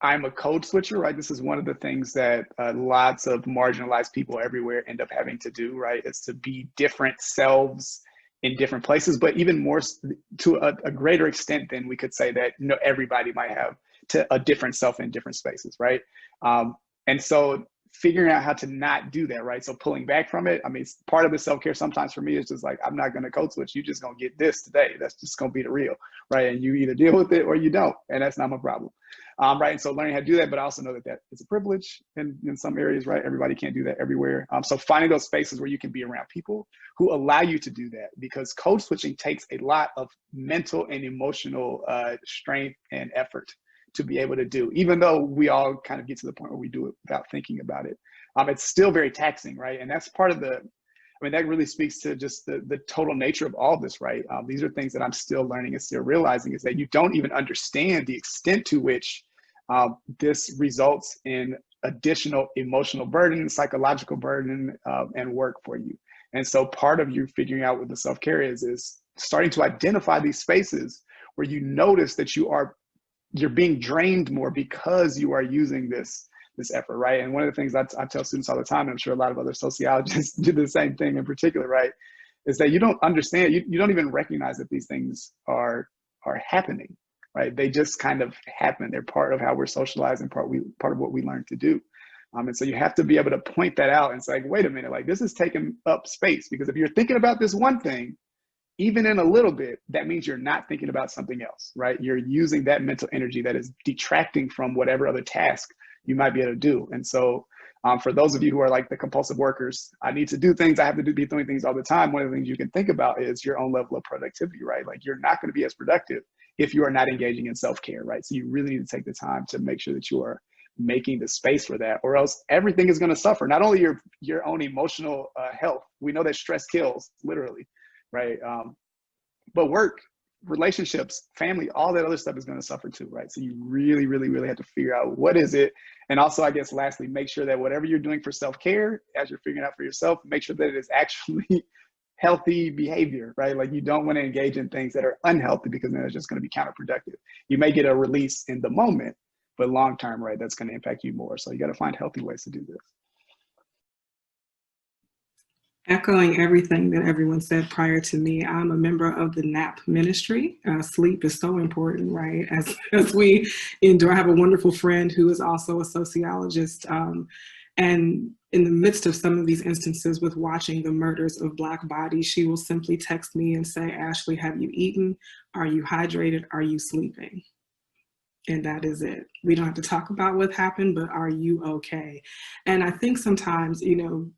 I'm a code switcher, right? This is one of the things that lots of marginalized people everywhere end up having to do, right? Is to be different selves in different places, but even more to a greater extent than we could say that, you know, everybody might have to a different self in different spaces, right? And so figuring out how to not do that, right? So pulling back from it. I mean, part of the self-care sometimes for me is just like, I'm not going to code switch. You're just going to get this today. That's just going to be the real, right? And you either deal with it or you don't, and that's not my problem. Right. And so learning how to do that, but I also know that is a privilege in some areas, right? Everybody can't do that everywhere. So finding those spaces where you can be around people who allow you to do that, because code switching takes a lot of mental and emotional strength and effort to be able to do, even though we all kind of get to the point where we do it without thinking about it. It's still very taxing, right? And that's part of that really speaks to just the total nature of all of this, right? These are things that I'm still learning and still realizing, is that you don't even understand the extent to which this results in additional emotional burden, psychological burden, and work for you. And so part of you figuring out what the self-care is starting to identify these spaces where you notice that you're being drained more because you are using this effort, right? And one of the things I tell students all the time, and I'm sure a lot of other sociologists do the same thing in particular, right, is that you don't understand, you don't even recognize that these things are happening, right? They just kind of happen. They're part of how we're socialized and part of what we learn to do. And so you have to be able to point that out and say, like, wait a minute, like, this is taking up space, because if you're thinking about this one thing, even in a little bit, that means you're not thinking about something else, right? You're using that mental energy that is detracting from whatever other task you might be able to do. And so for those of you who are like the compulsive workers, I need to do things, I have to be doing things all the time. One of the things you can think about is your own level of productivity, right? Like, you're not going to be as productive if you are not engaging in self-care, right? So you really need to take the time to make sure that you are making the space for that, or else everything is going to suffer. Not only your own emotional health, we know that stress kills, literally, right? But work, relationships, family, all that other stuff is going to suffer too, right? So you really, really, really have to figure out what is it. And also, I guess, lastly, make sure that whatever you're doing for self-care, as you're figuring out for yourself, make sure that it is actually healthy behavior, right? Like, you don't want to engage in things that are unhealthy, because then it's just going to be counterproductive. You may get a release in the moment, but long-term, right, that's going to impact you more. So you got to find healthy ways to do this. Echoing everything that everyone said prior to me, I'm a member of the NAP ministry. Sleep is so important, right? As we endure, I have a wonderful friend who is also a sociologist. And in the midst of some of these instances with watching the murders of Black bodies, she will simply text me and say, Ashley, have you eaten? Are you hydrated? Are you sleeping? And that is it. We don't have to talk about what happened, but are you okay? And I think sometimes, you know,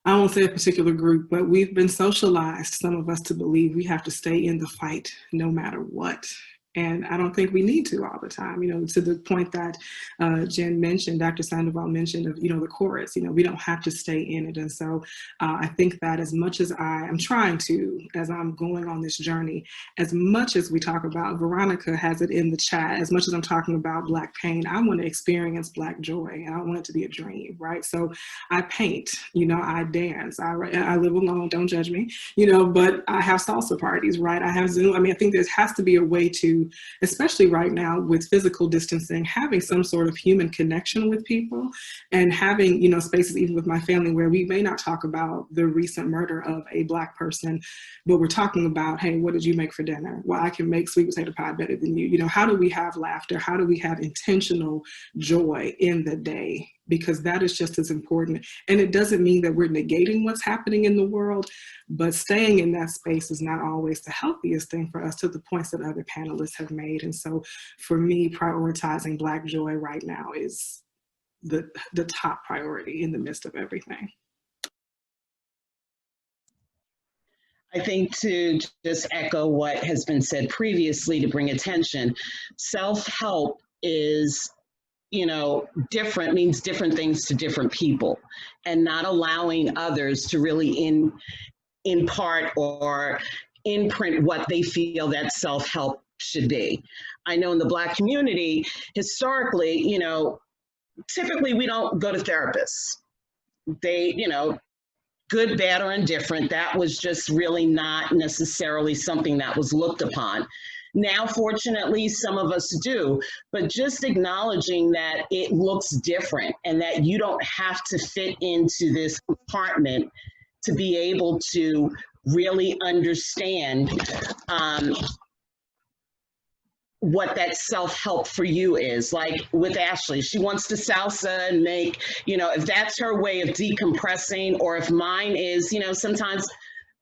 I won't say a particular group, but we've been socialized, some of us, to believe we have to stay in the fight no matter what. And I don't think we need to all the time, you know, to the point that Jen mentioned, Dr. Sandoval mentioned of, you know, the chorus, you know, we don't have to stay in it. And so I think that as much as I am trying to, as I'm going on this journey, as much as we talk about, Veronica has it in the chat, as much as I'm talking about Black pain, I want to experience Black joy, and I want it to be a dream, right? So I paint, you know, I dance, I live alone, don't judge me, you know, but I have salsa parties, right? I have Zoom. I mean, I think there has to be a way to, especially right now with physical distancing, having some sort of human connection with people, and having, you know, spaces even with my family where we may not talk about the recent murder of a Black person, but we're talking about, hey, what did you make for dinner? Well, I can make sweet potato pie better than you. You know, how do we have laughter? How do we have intentional joy in the day? Because that is just as important. And it doesn't mean that we're negating what's happening in the world, but staying in that space is not always the healthiest thing for us, to the points that other panelists have made. And so for me, prioritizing Black joy right now is the top priority in the midst of everything. I think, to just echo what has been said previously, to bring attention, self-help is different means different things to different people, and not allowing others to really impart or imprint what they feel that self-help should be. I know in the Black community, historically, typically we don't go to therapists. They, good, bad, or indifferent, that was just really not necessarily something that was looked upon. Now, fortunately, some of us do, but just acknowledging that it looks different and that you don't have to fit into this compartment to be able to really understand what that self-help for you is. Like with Ashley, she wants to salsa and make, if that's her way of decompressing, or if mine is, sometimes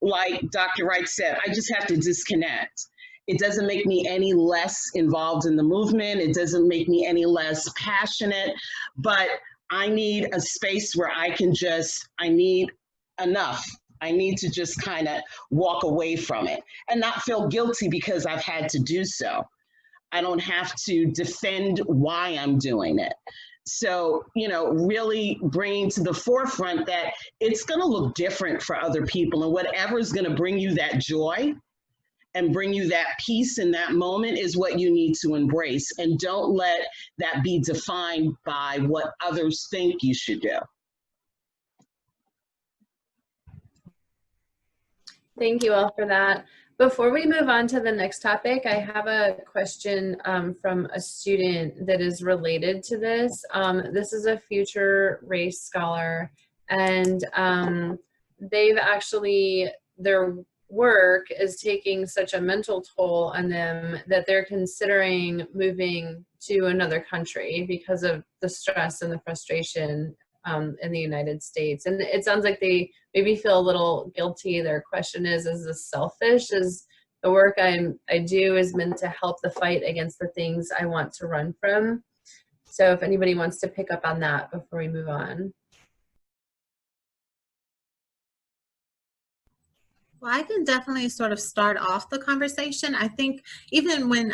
like Dr. Wright said, I just have to disconnect. It doesn't make me any less involved in the movement. It doesn't make me any less passionate, but I need a space where I need enough. I need to just kind of walk away from it and not feel guilty because I've had to do so. I don't have to defend why I'm doing it. So, really bringing to the forefront that it's going to look different for other people, and whatever is going to bring you that joy and bring you that peace in that moment is what you need to embrace. And don't let that be defined by what others think you should do. Thank you all for that. Before we move on to the next topic, I have a question from a student that is related to this. This is a future race scholar, and their work is taking such a mental toll on them that they're considering moving to another country because of the stress and the frustration in the United States. And it sounds like they maybe feel a little guilty. Their question is this selfish? Is the work I do is meant to help the fight against the things I want to run from? So if anybody wants to pick up on that before we move on. Well, I can definitely sort of start off the conversation. I think even when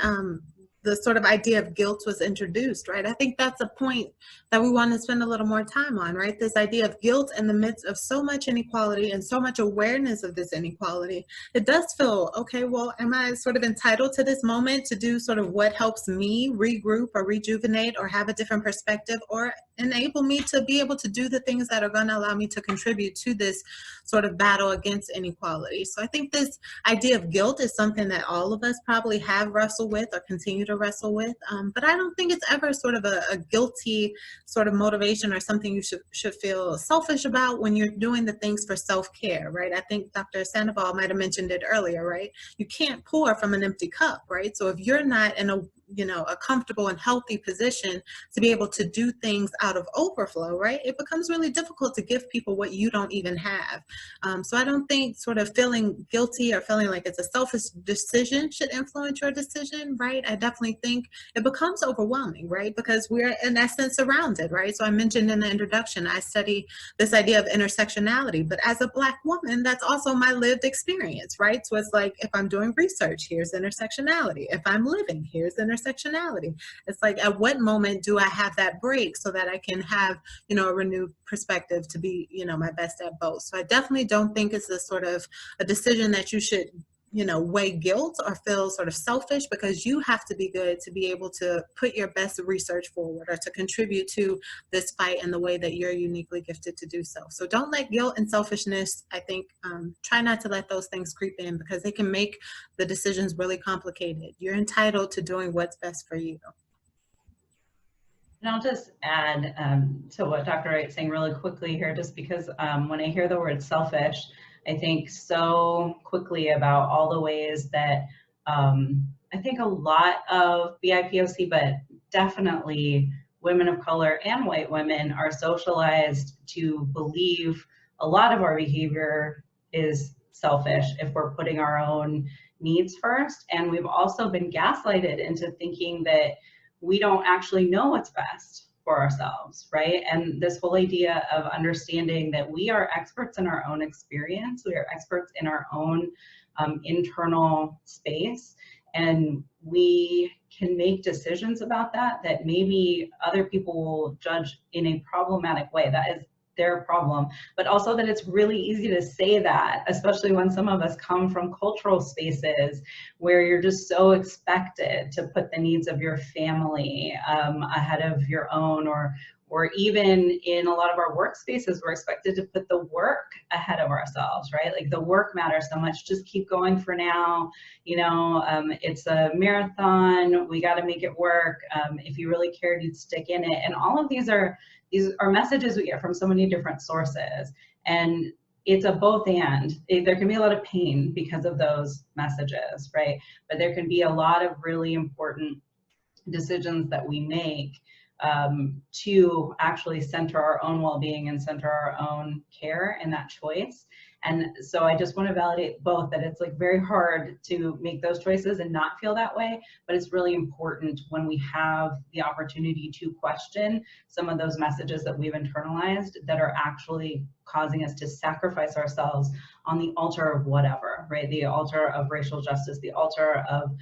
the sort of idea of guilt was introduced, right? I think that's a point that we want to spend a little more time on, right? This idea of guilt in the midst of so much inequality and so much awareness of this inequality. It does feel, okay, well, am I sort of entitled to this moment to do sort of what helps me regroup or rejuvenate or have a different perspective or enable me to be able to do the things that are going to allow me to contribute to this sort of battle against inequality. So I think this idea of guilt is something that all of us probably have wrestled with or continue to wrestle with, but I don't think it's ever sort of a guilty sort of motivation or something you should feel selfish about when you're doing the things for self-care, right? I think Dr. Sandoval might have mentioned it earlier, right? You can't pour from an empty cup, right? So if you're not in a comfortable and healthy position to be able to do things out of overflow, right? It becomes really difficult to give people what you don't even have. So I don't think sort of feeling guilty or feeling like it's a selfish decision should influence your decision, right? I definitely think it becomes overwhelming, right? Because we're in essence surrounded, right? So I mentioned in the introduction, I study this idea of intersectionality, but as a Black woman, that's also my lived experience, right? So it's like, if I'm doing research, here's intersectionality. If I'm living, here's intersectionality. It's like, at what moment do I have that break so that I can have, a renewed perspective to be, my best at both? So I definitely don't think it's a sort of a decision that you should, weigh guilt or feel sort of selfish, because you have to be good to be able to put your best research forward or to contribute to this fight in the way that you're uniquely gifted to do so. So don't let guilt and selfishness, I think, try not to let those things creep in, because they can make the decisions really complicated. You're entitled to doing what's best for you. And I'll just add to what Dr. Wright's saying really quickly here, just because when I hear the word selfish, I think so quickly about all the ways that I think a lot of BIPOC, but definitely women of color and white women, are socialized to believe a lot of our behavior is selfish if we're putting our own needs first. And we've also been gaslighted into thinking that we don't actually know what's best for ourselves, right? And this whole idea of understanding that we are experts in our own experience, we are experts in our own internal space, And we can make decisions about that maybe other people will judge in a problematic way. That is their problem, but also that it's really easy to say that, especially when some of us come from cultural spaces where you're just so expected to put the needs of your family ahead of your own, or even in a lot of our workspaces, we're expected to put the work ahead of ourselves, right? Like the work matters so much, just keep going for now. You know, it's a marathon, we gotta make it work. If you really cared, you'd stick in it. And all of these are messages we get from so many different sources. And it's a both and. There can be a lot of pain because of those messages, right? But there can be a lot of really important decisions that we make to actually center our own well-being and center our own care in that choice. And so I just want to validate both, that it's like very hard to make those choices and not feel that way, but it's really important when we have the opportunity to question some of those messages that we've internalized that are actually causing us to sacrifice ourselves on the altar of whatever, right? The altar of racial justice, the altar of,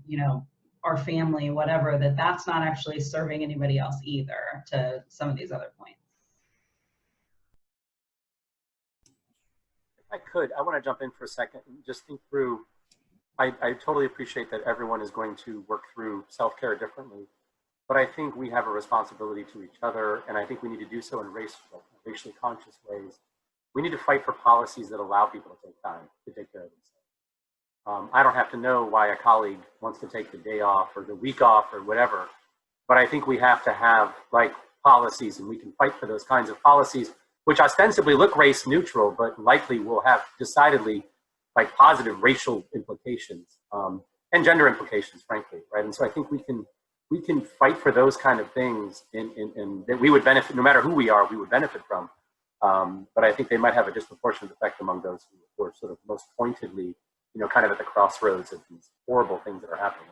you know, our family, whatever, that's not actually serving anybody else either, to some of these other points. If I could, I want to jump in for a second and just think through, I totally appreciate that everyone is going to work through self-care differently, but I think we have a responsibility to each other, and I think we need to do so in racially conscious ways. We need to fight for policies that allow people to take time to take care of themselves. I don't have to know why a colleague wants to take the day off or the week off or whatever, but I think we have to have like policies, and we can fight for those kinds of policies, which ostensibly look race neutral, but likely will have decidedly like positive racial implications and gender implications, frankly, right? And so I think we can fight for those kind of things and that we would benefit, no matter who we are, we would benefit from. But I think they might have a disproportionate effect among those who are sort of most pointedly, you know, kind of at the crossroads of these horrible things that are happening.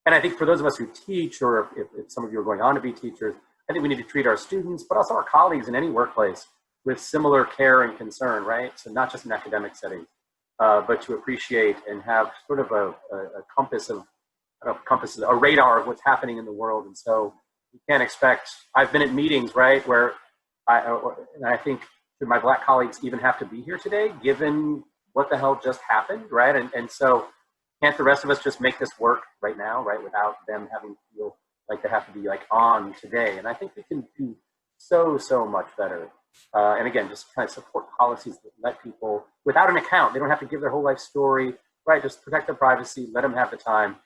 And I think for those of us who teach, or if some of you are going on to be teachers, I think we need to treat our students, but also our colleagues in any workplace with similar care and concern, right? So not just in academic settings, but to appreciate and have sort of a compass of, a radar of what's happening in the world. And so you can't expect, I've been at meetings, right, where I think, should my Black colleagues even have to be here today, given what the hell just happened, right? And so can't the rest of us just make this work right now, right, without them having to feel like they have to be like on today? And I think we can do so much better. And again, just kind of support policies that let people, without an account, they don't have to give their whole life story, right? Just protect their privacy, let them have the time,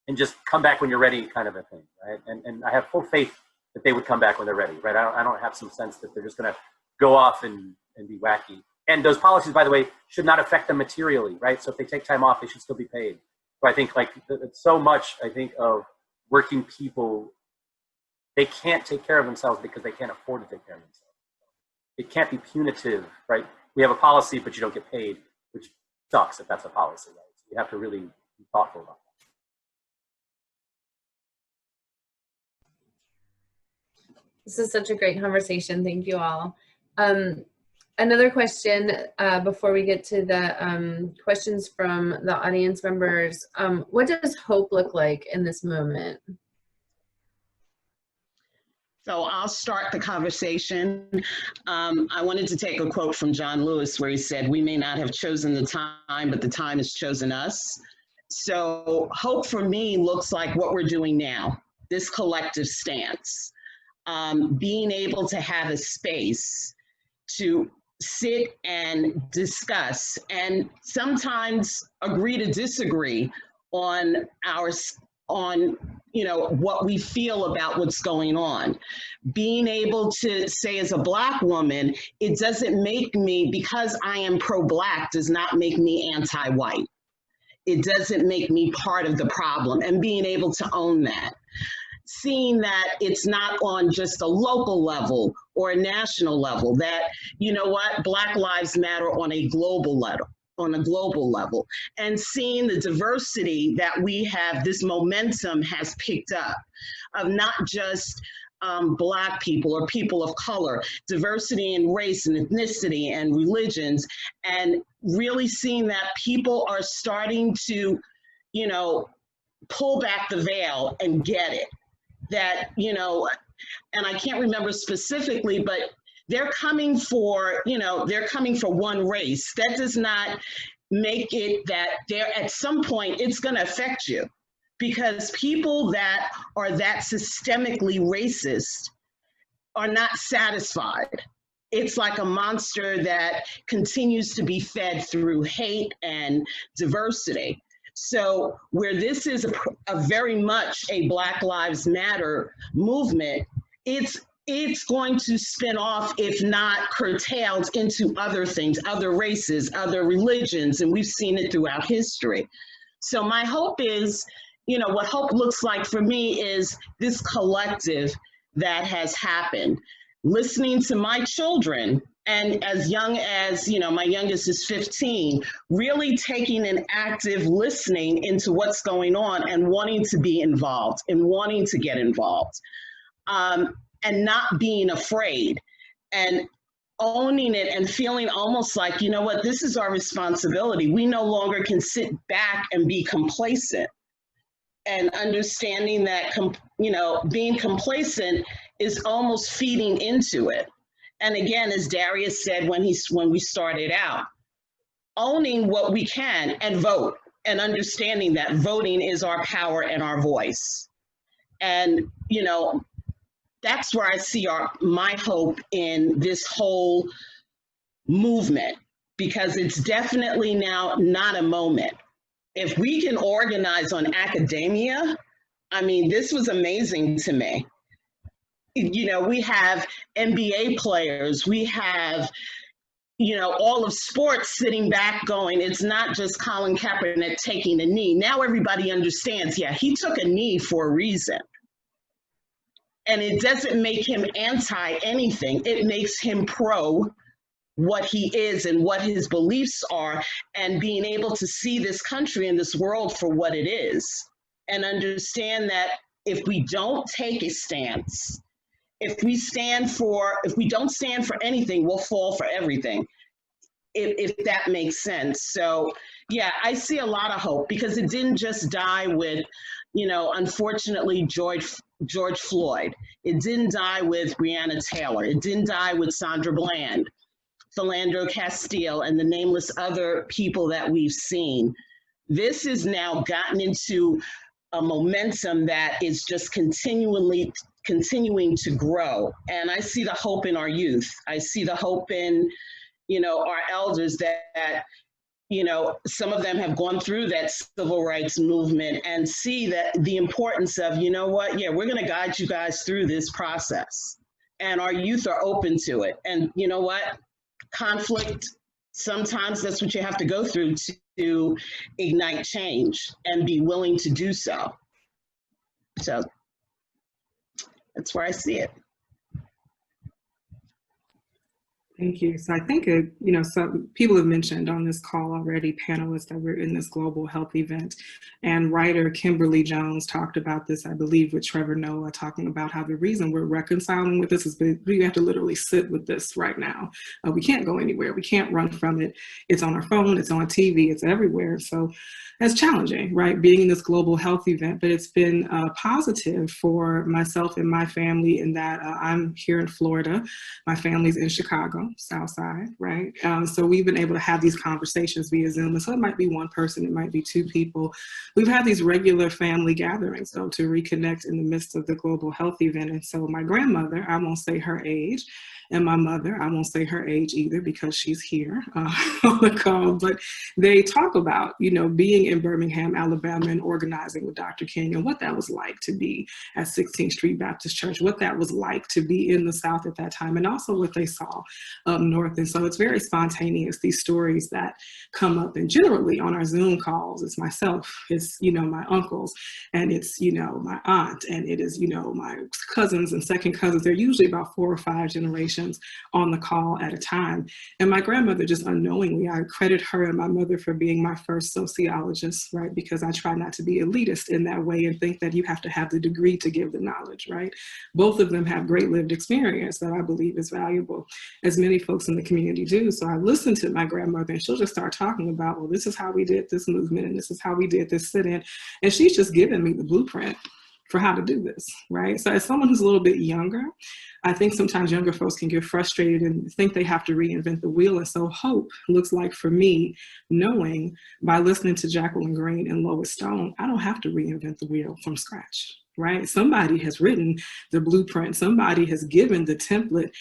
and just come back when you're ready, kind of a thing, right? And I have full faith that they would come back when they're ready, right? I don't have some sense that they're just going to go off and be wacky. And those policies, by the way, should not affect them materially, right? So if they take time off, they should still be paid. So I think like so much, I think, of working people, they can't take care of themselves because they can't afford to take care of themselves. It can't be punitive, right? We have a policy, but you don't get paid, which sucks if that's a policy, right? So you have to really be thoughtful about that. This is such a great conversation. Thank you all. Another question before we get to the questions from the audience members. What does hope look like in this moment? So I'll start the conversation. I wanted to take a quote from John Lewis where he said, "We may not have chosen the time, but the time has chosen us." So hope for me looks like what we're doing now, this collective stance. Being able to have a space to sit and discuss and sometimes agree to disagree on you know, what we feel about what's going on. Being able to say as a Black woman, it doesn't make me, because I am pro-Black, does not make me anti-white. It doesn't make me part of the problem, and being able to own that. Seeing that it's not on just a local level or a national level, that, you know what, Black lives matter on a global level, and seeing the diversity that we have, this momentum has picked up of not just Black people or people of color, diversity in race and ethnicity and religions, and really seeing that people are starting to, you know, pull back the veil and get it. That, you know, and I can't remember specifically, but they're coming for, you know, they're coming for one race. That does not make it that they're, at some point, it's going to affect you, because people that are that systemically racist are not satisfied. It's like a monster that continues to be fed through hate and diversity. So where this is a very much a Black Lives Matter movement, it's going to spin off, if not curtailed, into other things, other races, other religions, and we've seen it throughout history. So my hope is, you know, what hope looks like for me is this collective that has happened. Listening to my children, and as young as, you know, my youngest is 15, really taking an active listening into what's going on and wanting to be involved and wanting to get involved, and not being afraid and owning it and feeling almost like, you know what, this is our responsibility. We no longer can sit back and be complacent, and understanding that, you know, being complacent is almost feeding into it. And again, as Darius said when we started out, owning what we can and vote, and understanding that voting is our power and our voice. And, you know, that's where I see my hope in this whole movement, because it's definitely now not a moment. If we can organize on academia, I mean, this was amazing to me. You know, we have NBA players, we have, you know, all of sports sitting back going, it's not just Colin Kaepernick taking a knee. Now everybody understands, yeah, he took a knee for a reason. And it doesn't make him anti anything. It makes him pro what he is and what his beliefs are, and being able to see this country and this world for what it is, and understand that if we don't take a stance, if we don't stand for anything, we'll fall for everything, if that makes sense. So yeah, I see a lot of hope, because it didn't just die with, you know, unfortunately, George Floyd. It didn't die with Breonna Taylor. It didn't die with Sandra Bland, Philando Castile, and the nameless other people that we've seen. This has now gotten into a momentum that is just continuing to grow. And I see the hope in our youth. I see the hope in, you know, our elders that, you know, some of them have gone through that civil rights movement, and see that the importance of, you know what, yeah, we're going to guide you guys through this process. And our youth are open to it. And you know what? Conflict, sometimes that's what you have to go through to ignite change and be willing to do so. So that's where I see it. Thank you. So I think, you know, some people have mentioned on this call already, panelists, that we're in this global health event. And writer Kimberly Jones talked about this, I believe, with Trevor Noah, talking about how the reason we're reconciling with this is we have to literally sit with this right now. We can't go anywhere. We can't run from it. It's on our phone, it's on TV, it's everywhere. So it's challenging, right, being in this global health event, but it's been positive for myself and my family in that I'm here in Florida. My family's in Chicago, South Side, right? So we've been able to have these conversations via Zoom. And so it might be one person, it might be two people. We've had these regular family gatherings, though, to reconnect in the midst of the global health event. And so my grandmother, I won't say her age, and my mother, I won't say her age either because she's here on the call, but they talk about, you know, being in Birmingham, Alabama, and organizing with Dr. King, and what that was like to be at 16th Street Baptist Church, what that was like to be in the South at that time, and also what they saw up north. And so it's very spontaneous, these stories that come up. And generally on our Zoom calls, it's myself, it's, you know, my uncles, and it's, you know, my aunt, and it is, you know, my cousins and second cousins. They're usually about 4 or 5 generations conversations on the call at a time. And my grandmother, just unknowingly, I credit her and my mother for being my first sociologist, right? Because I try not to be elitist in that way and think that you have to have the degree to give the knowledge, right? Both of them have great lived experience that I believe is valuable, as many folks in the community do. So I listen to my grandmother and she'll just start talking about, well, this is how we did this movement and this is how we did this sit-in. And she's just giving me the blueprint for how to do this, right? So as someone who's a little bit younger, I think sometimes younger folks can get frustrated and think they have to reinvent the wheel. And so hope looks like, for me, knowing by listening to Jacqueline Green and Lois Stone, I don't have to reinvent the wheel from scratch, right? Somebody has written the blueprint. Somebody has given the template.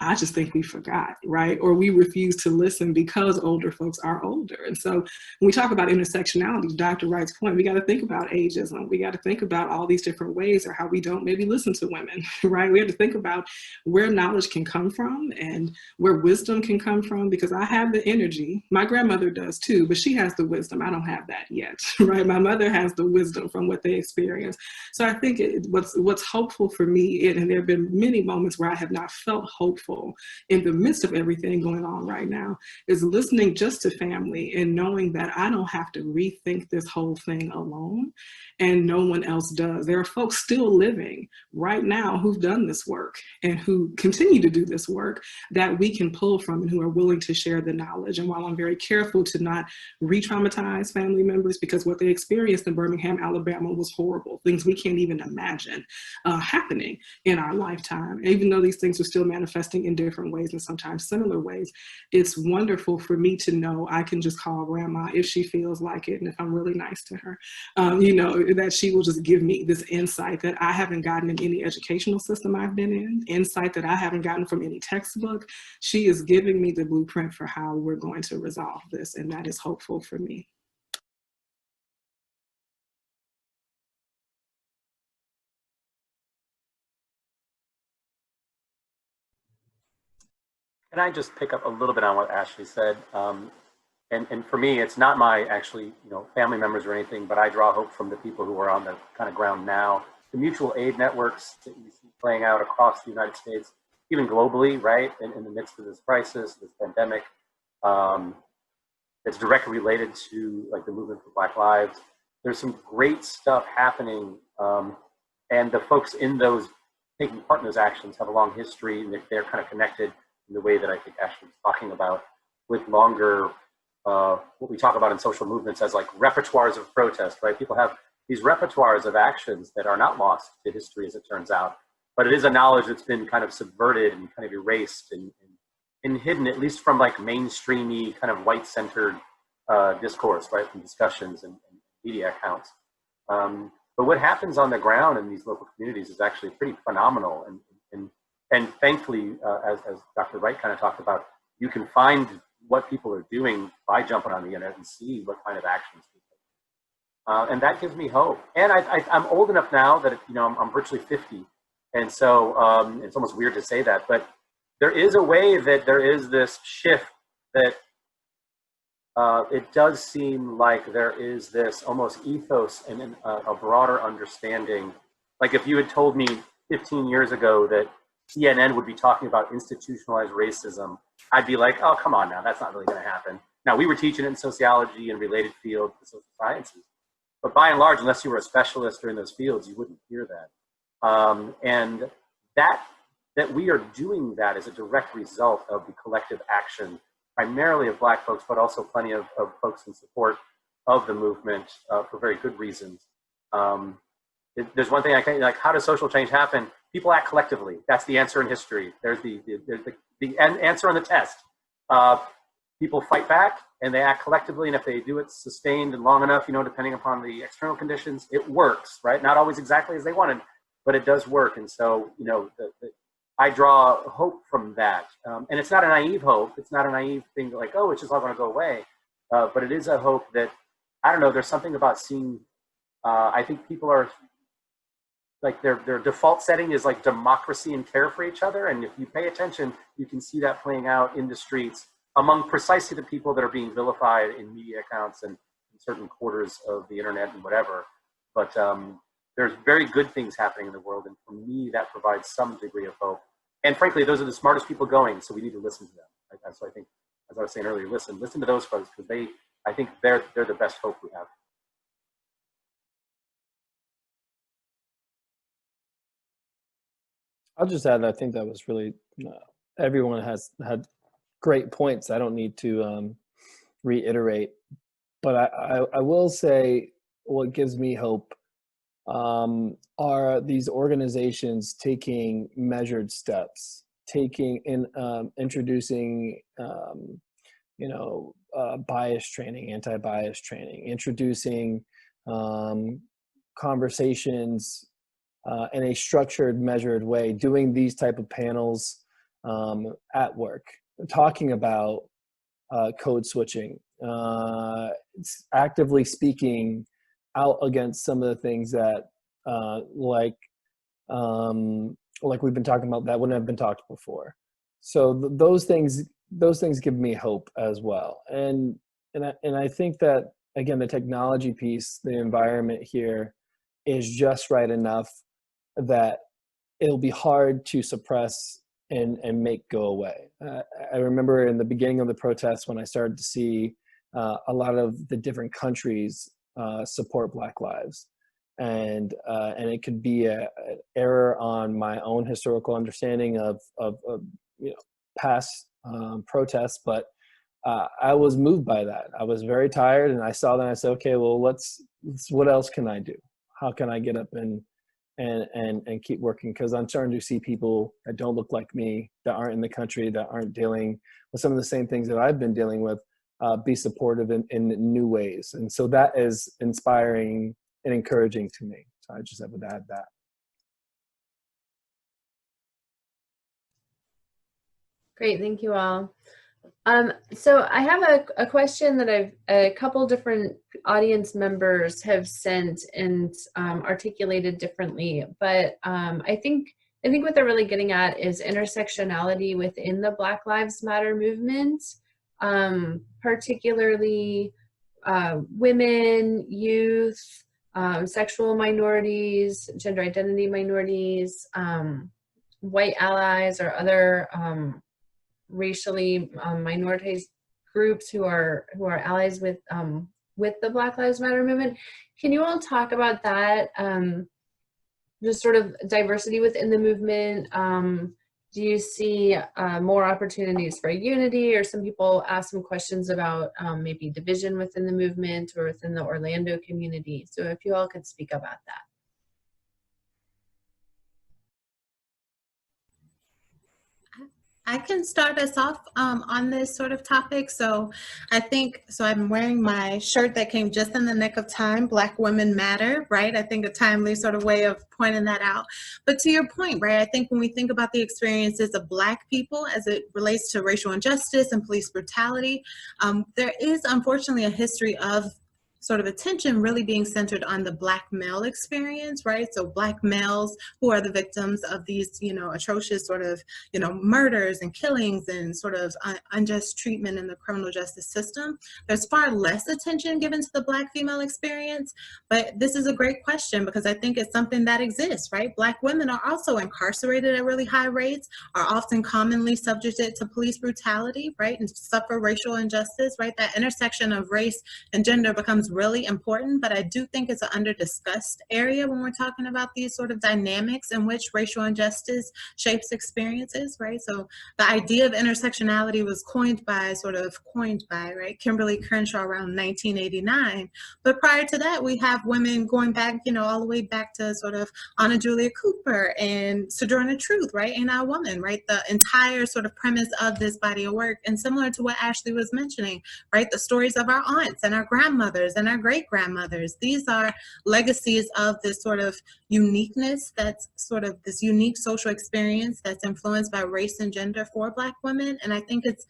I just think we forgot, right? Or we refuse to listen because older folks are older. And so when we talk about intersectionality, Dr. Wright's point, we got to think about ageism. We got to think about all these different ways or how we don't maybe listen to women, right? We have to think about where knowledge can come from and where wisdom can come from, because I have the energy. My grandmother does too, but she has the wisdom. I don't have that yet, right? My mother has the wisdom from what they experience. So I think what's hopeful for me, and there have been many moments where I have not felt hopeful in the midst of everything going on right now, is listening just to family and knowing that I don't have to rethink this whole thing alone, and no one else does. There are folks still living right now who've done this work and who continue to do this work that we can pull from and who are willing to share the knowledge. And while I'm very careful to not re-traumatize family members, because what they experienced in Birmingham, Alabama was horrible, things we can't even imagine happening in our lifetime, even though these things are still manifesting in different ways and sometimes similar ways, it's wonderful for me to know I can just call grandma if she feels like it, and if I'm really nice to her, you know, that she will just give me this insight that I haven't gotten in any educational system I've been in, insight that I haven't gotten from any textbook. She is giving me the blueprint for how we're going to resolve this, and that is hopeful for me. Can I just pick up a little bit on what Ashley said? And for me, it's not my actually, family members or anything, but I draw hope from the people who are on the kind of ground now. The mutual aid networks that you see playing out across the United States, even globally, right, in the midst of this crisis, this pandemic, it's directly related to like the movement for Black Lives. There's some great stuff happening, and the folks in those taking part in those actions have a long history, and they're kind of connected in the way that I think Ashley was talking about, with longer, what we talk about in social movements as like repertoires of protest, right? People have these repertoires of actions that are not lost to history, as it turns out, but it is a knowledge that's been kind of subverted and kind of erased and hidden, at least from like mainstreamy kind of white-centered discourse, right, from discussions and media accounts. But what happens on the ground in these local communities is actually pretty phenomenal. And thankfully, as Dr. Wright kind of talked about, you can find what people are doing by jumping on the internet and see what kind of actions people and that gives me hope. And I'm old enough now that, I'm virtually 50. And so it's almost weird to say that, but there is a way that there is this shift that it does seem like there is this almost ethos and a broader understanding. Like if you had told me 15 years ago that CNN would be talking about institutionalized racism, I'd be like, oh, come on now, that's not really going to happen. Now, we were teaching it in sociology and related fields, the social sciences. But by and large, unless you were a specialist or in those fields, you wouldn't hear that. And that we are doing that is a direct result of the collective action, primarily of Black folks, but also plenty of folks in support of the movement for very good reasons. There's one thing I can, like, how does social change happen? People act collectively. That's the answer in history. There's the answer on the test. People fight back and they act collectively, and if they do it sustained and long enough, depending upon the external conditions, it works, right? Not always exactly as they wanted, but it does work. And so, I draw hope from that. And it's not a naive hope. It's not a naive thing like, oh, it's just all going to go away. But it is a hope that, I don't know, there's something about seeing, I think people are, like their default setting is like democracy and care for each other. And if you pay attention, you can see that playing out in the streets among precisely the people that are being vilified in media accounts and in certain quarters of the internet and whatever. But there's very good things happening in the world. And for me, that provides some degree of hope. And frankly, those are the smartest people going, so we need to listen to them. So I think, as I was saying earlier, listen to those folks, because I think they're the best hope we have. I'll just add, I think that was really, everyone has had great points. I don't need to reiterate, but I will say what gives me hope are these organizations taking measured steps, introducing, bias training, anti-bias training, introducing conversations in a structured, measured way, doing these type of panels at work, talking about code switching, actively speaking out against some of the things that like we've been talking about that wouldn't have been talked before. So those things give me hope as well. And I think that, again, the technology piece, the environment here is just right enough that it'll be hard to suppress and make go away. I remember in the beginning of the protests when I started to see a lot of the different countries support Black lives. And it could be an error on my own historical understanding of past protests, but I was moved by that. I was very tired, and I saw that and I said, okay, well, what else can I do? How can I get up and keep working? Because I'm starting to see people that don't look like me, that aren't in the country, that aren't dealing with some of the same things that I've been dealing with, be supportive in new ways. And so that is inspiring and encouraging to me. So I just have to add that. Great, thank you all. So I have a question that a couple different audience members have sent and articulated differently, but I think what they're really getting at is intersectionality within the Black Lives Matter movement, particularly women, youth, sexual minorities, gender identity minorities, white allies, or other racially minoritized groups who are allies with the Black Lives Matter movement. Can you all talk about that? Just sort of diversity within the movement. Do you see more opportunities for unity, or some people ask some questions about maybe division within the movement or within the Orlando community? So if you all could speak about that. I can start us off on this sort of topic. So I'm wearing my shirt that came just in the nick of time, Black Women Matter, right? I think a timely sort of way of pointing that out. But to your point, right, I think when we think about the experiences of Black people as it relates to racial injustice and police brutality, there is unfortunately a history of sort of attention really being centered on the Black male experience, right? So Black males who are the victims of these, atrocious sort of, murders and killings and sort of unjust treatment in the criminal justice system. There's far less attention given to the Black female experience, but this is a great question because I think it's something that exists, right? Black women are also incarcerated at really high rates, are often commonly subjected to police brutality, right? And suffer racial injustice, right? That intersection of race and gender becomes really important, but I do think it's an under-discussed area when we're talking about these sort of dynamics in which racial injustice shapes experiences, right? So the idea of intersectionality was coined by, right, Kimberly Crenshaw around 1989. But prior to that, we have women going back, all the way back to sort of Anna Julia Cooper and Sojourner Truth, right? Ain't I a Woman, right? The entire sort of premise of this body of work, and similar to what Ashley was mentioning, right? The stories of our aunts and our grandmothers and our great-grandmothers. These are legacies of this sort of uniqueness, that's sort of this unique social experience that's influenced by race and gender for Black women. And I think it's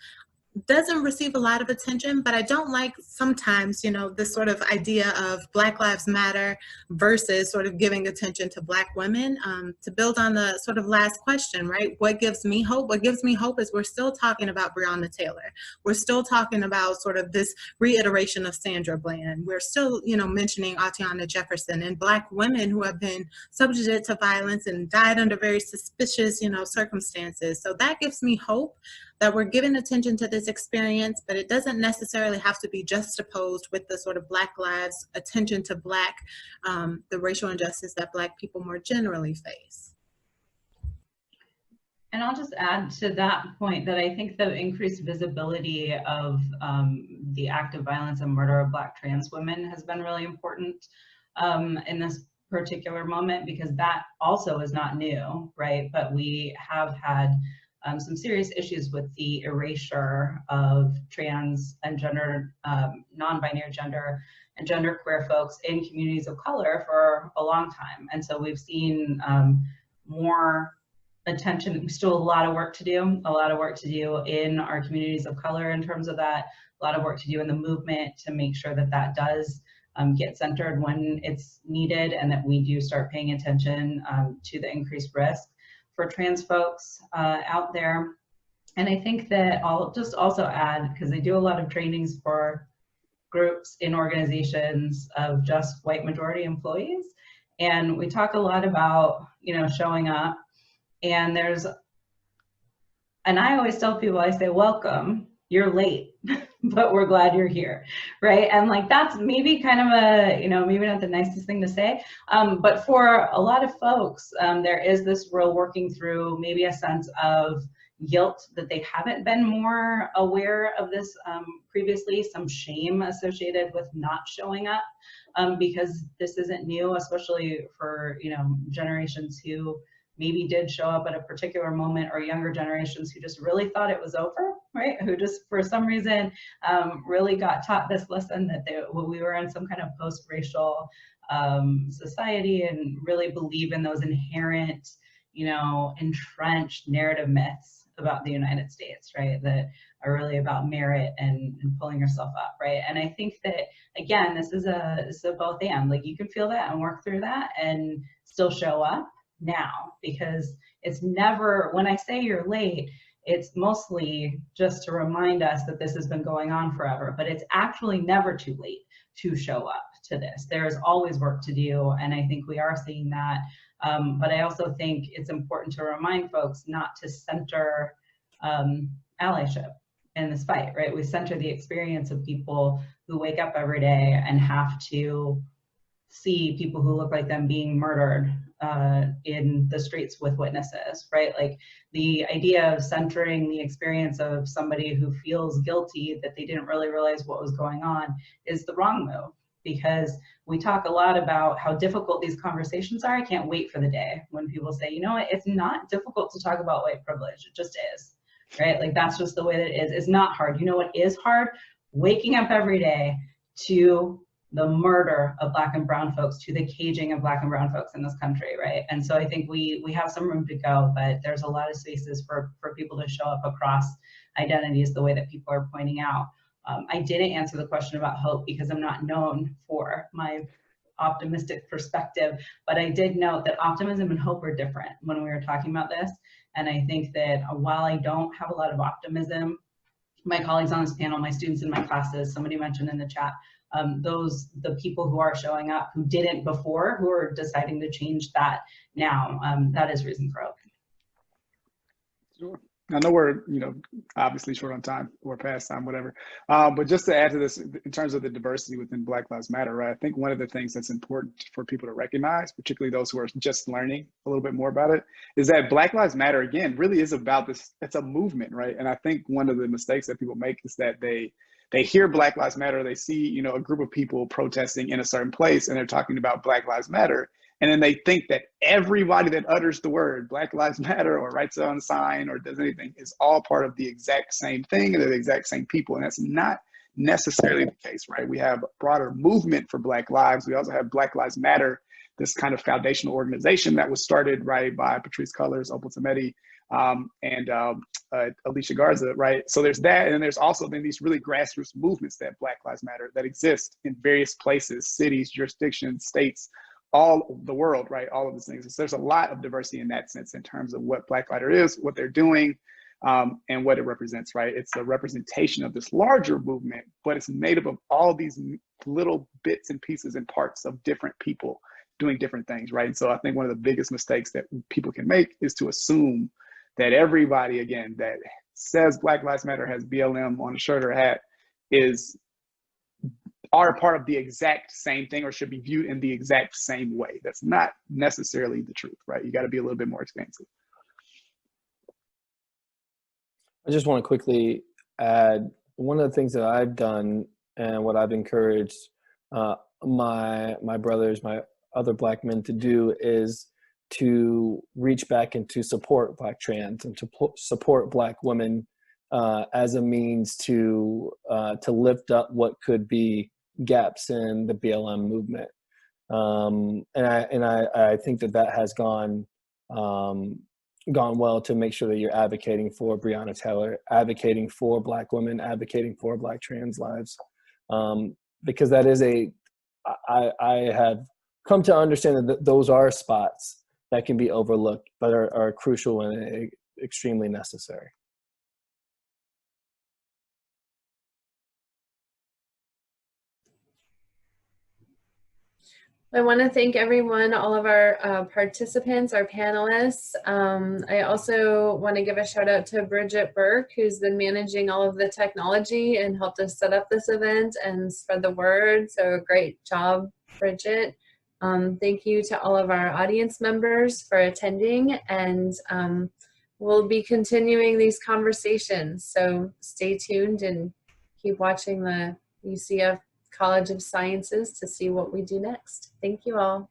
doesn't receive a lot of attention, but I don't like sometimes, this sort of idea of Black Lives Matter versus sort of giving attention to Black women. To build on the sort of last question, right? What gives me hope? What gives me hope is we're still talking about Breonna Taylor. We're still talking about sort of this reiteration of Sandra Bland. We're still, mentioning Atiana Jefferson and Black women who have been subjected to violence and died under very suspicious, circumstances. So that gives me hope that we're giving attention to this experience, but it doesn't necessarily have to be juxtaposed with the sort of Black lives, attention to Black, the racial injustice that Black people more generally face. And I'll just add to that point that I think the increased visibility of the act of violence and murder of Black trans women has been really important in this particular moment, because that also is not new, right? But we have had some serious issues with the erasure of trans and gender, non-binary gender and genderqueer folks in communities of color for a long time. And so we've seen more attention. We still have a lot of work to do, in our communities of color in terms of that, a lot of work to do in the movement to make sure that that does get centered when it's needed, and that we do start paying attention to the increased risk for trans folks out there. And I think that I'll just also add, because I do a lot of trainings for groups in organizations of just white majority employees, and we talk a lot about, showing up, and I always tell people, I say, welcome, you're late, but we're glad you're here, right? And like, that's maybe kind of a, maybe not the nicest thing to say, but for a lot of folks, there is this real working through maybe a sense of guilt that they haven't been more aware of this previously, some shame associated with not showing up, because this isn't new, especially for, generations who maybe did show up at a particular moment, or younger generations who just really thought it was over, right? Who just, for some reason, really got taught this lesson that we were in some kind of post-racial society, and really believe in those inherent, entrenched narrative myths about the United States, right? That are really about merit and pulling yourself up, right? And I think that, again, this is a both and. Like, you can feel that and work through that and still show up now, because it's never, when I say you're late, it's mostly just to remind us that this has been going on forever, but it's actually never too late to show up to this. There's always work to do, and I think we are seeing that. But I also think it's important to remind folks not to center allyship in this fight, right? We center the experience of people who wake up every day and have to see people who look like them being murdered in the streets with witnesses, right? Like, the idea of centering the experience of somebody who feels guilty that they didn't really realize what was going on is the wrong move, because we talk a lot about how difficult these conversations are. I can't wait for the day when people say, it's not difficult to talk about white privilege, it just is, right? Like, that's just the way that it is. It's not hard. You know what is hard? Waking up every day to the murder of Black and brown folks, to the caging of Black and brown folks in this country, right? And so I think we have some room to go, but there's a lot of spaces for people to show up across identities the way that people are pointing out. I didn't answer the question about hope because I'm not known for my optimistic perspective, but I did note that optimism and hope are different when we were talking about this. And I think that while I don't have a lot of optimism, my colleagues on this panel, my students in my classes, somebody mentioned in the chat, the people who are showing up who didn't before, who are deciding to change that now, that is reason for hope. Sure. I know we're, obviously short on time or past time, whatever. But just to add to this, in terms of the diversity within Black Lives Matter, right? I think one of the things that's important for people to recognize, particularly those who are just learning a little bit more about it, is that Black Lives Matter, again, really is about this. It's a movement, right? And I think one of the mistakes that people make is that they hear Black Lives Matter, they see, a group of people protesting in a certain place, and they're talking about Black Lives Matter. And then they think that everybody that utters the word Black Lives Matter or writes it on a sign or does anything is all part of the exact same thing, and they're the exact same people. And that's not necessarily the case, right? We have a broader movement for Black lives. We also have Black Lives Matter, this kind of foundational organization that was started, right, by Patrisse Cullors, Opal Tometi, and Alicia Garza, right? So there's that, and then there's also then these really grassroots movements that Black Lives Matter that exist in various places, cities, jurisdictions, states, all over the world, right? All of these things. So there's a lot of diversity in that sense in terms of what Black Lives Matter is, what they're doing, and what it represents, right? It's a representation of this larger movement, but it's made up of all these little bits and pieces and parts of different people doing different things, right? And so I think one of the biggest mistakes that people can make is to assume that everybody, again, that says Black Lives Matter, has BLM on a shirt or hat, are part of the exact same thing or should be viewed in the exact same way. That's not necessarily the truth, right? You got to be a little bit more expansive. I just want to quickly add, one of the things that I've done and what I've encouraged my brothers, my other Black men to do is to reach back and to support Black trans and to support Black women as a means to lift up what could be gaps in the BLM movement. And I think that has gone well to make sure that you're advocating for Breonna Taylor, advocating for Black women, advocating for Black trans lives, because that is I have come to understand that those are spots that can be overlooked, but are crucial and extremely necessary. I want to thank everyone, all of our participants, our panelists. I also want to give a shout out to Bridget Burke, who's been managing all of the technology and helped us set up this event and spread the word. So great job, Bridget. Thank you to all of our audience members for attending, and we'll be continuing these conversations. So stay tuned and keep watching the UCF College of Sciences to see what we do next. Thank you all.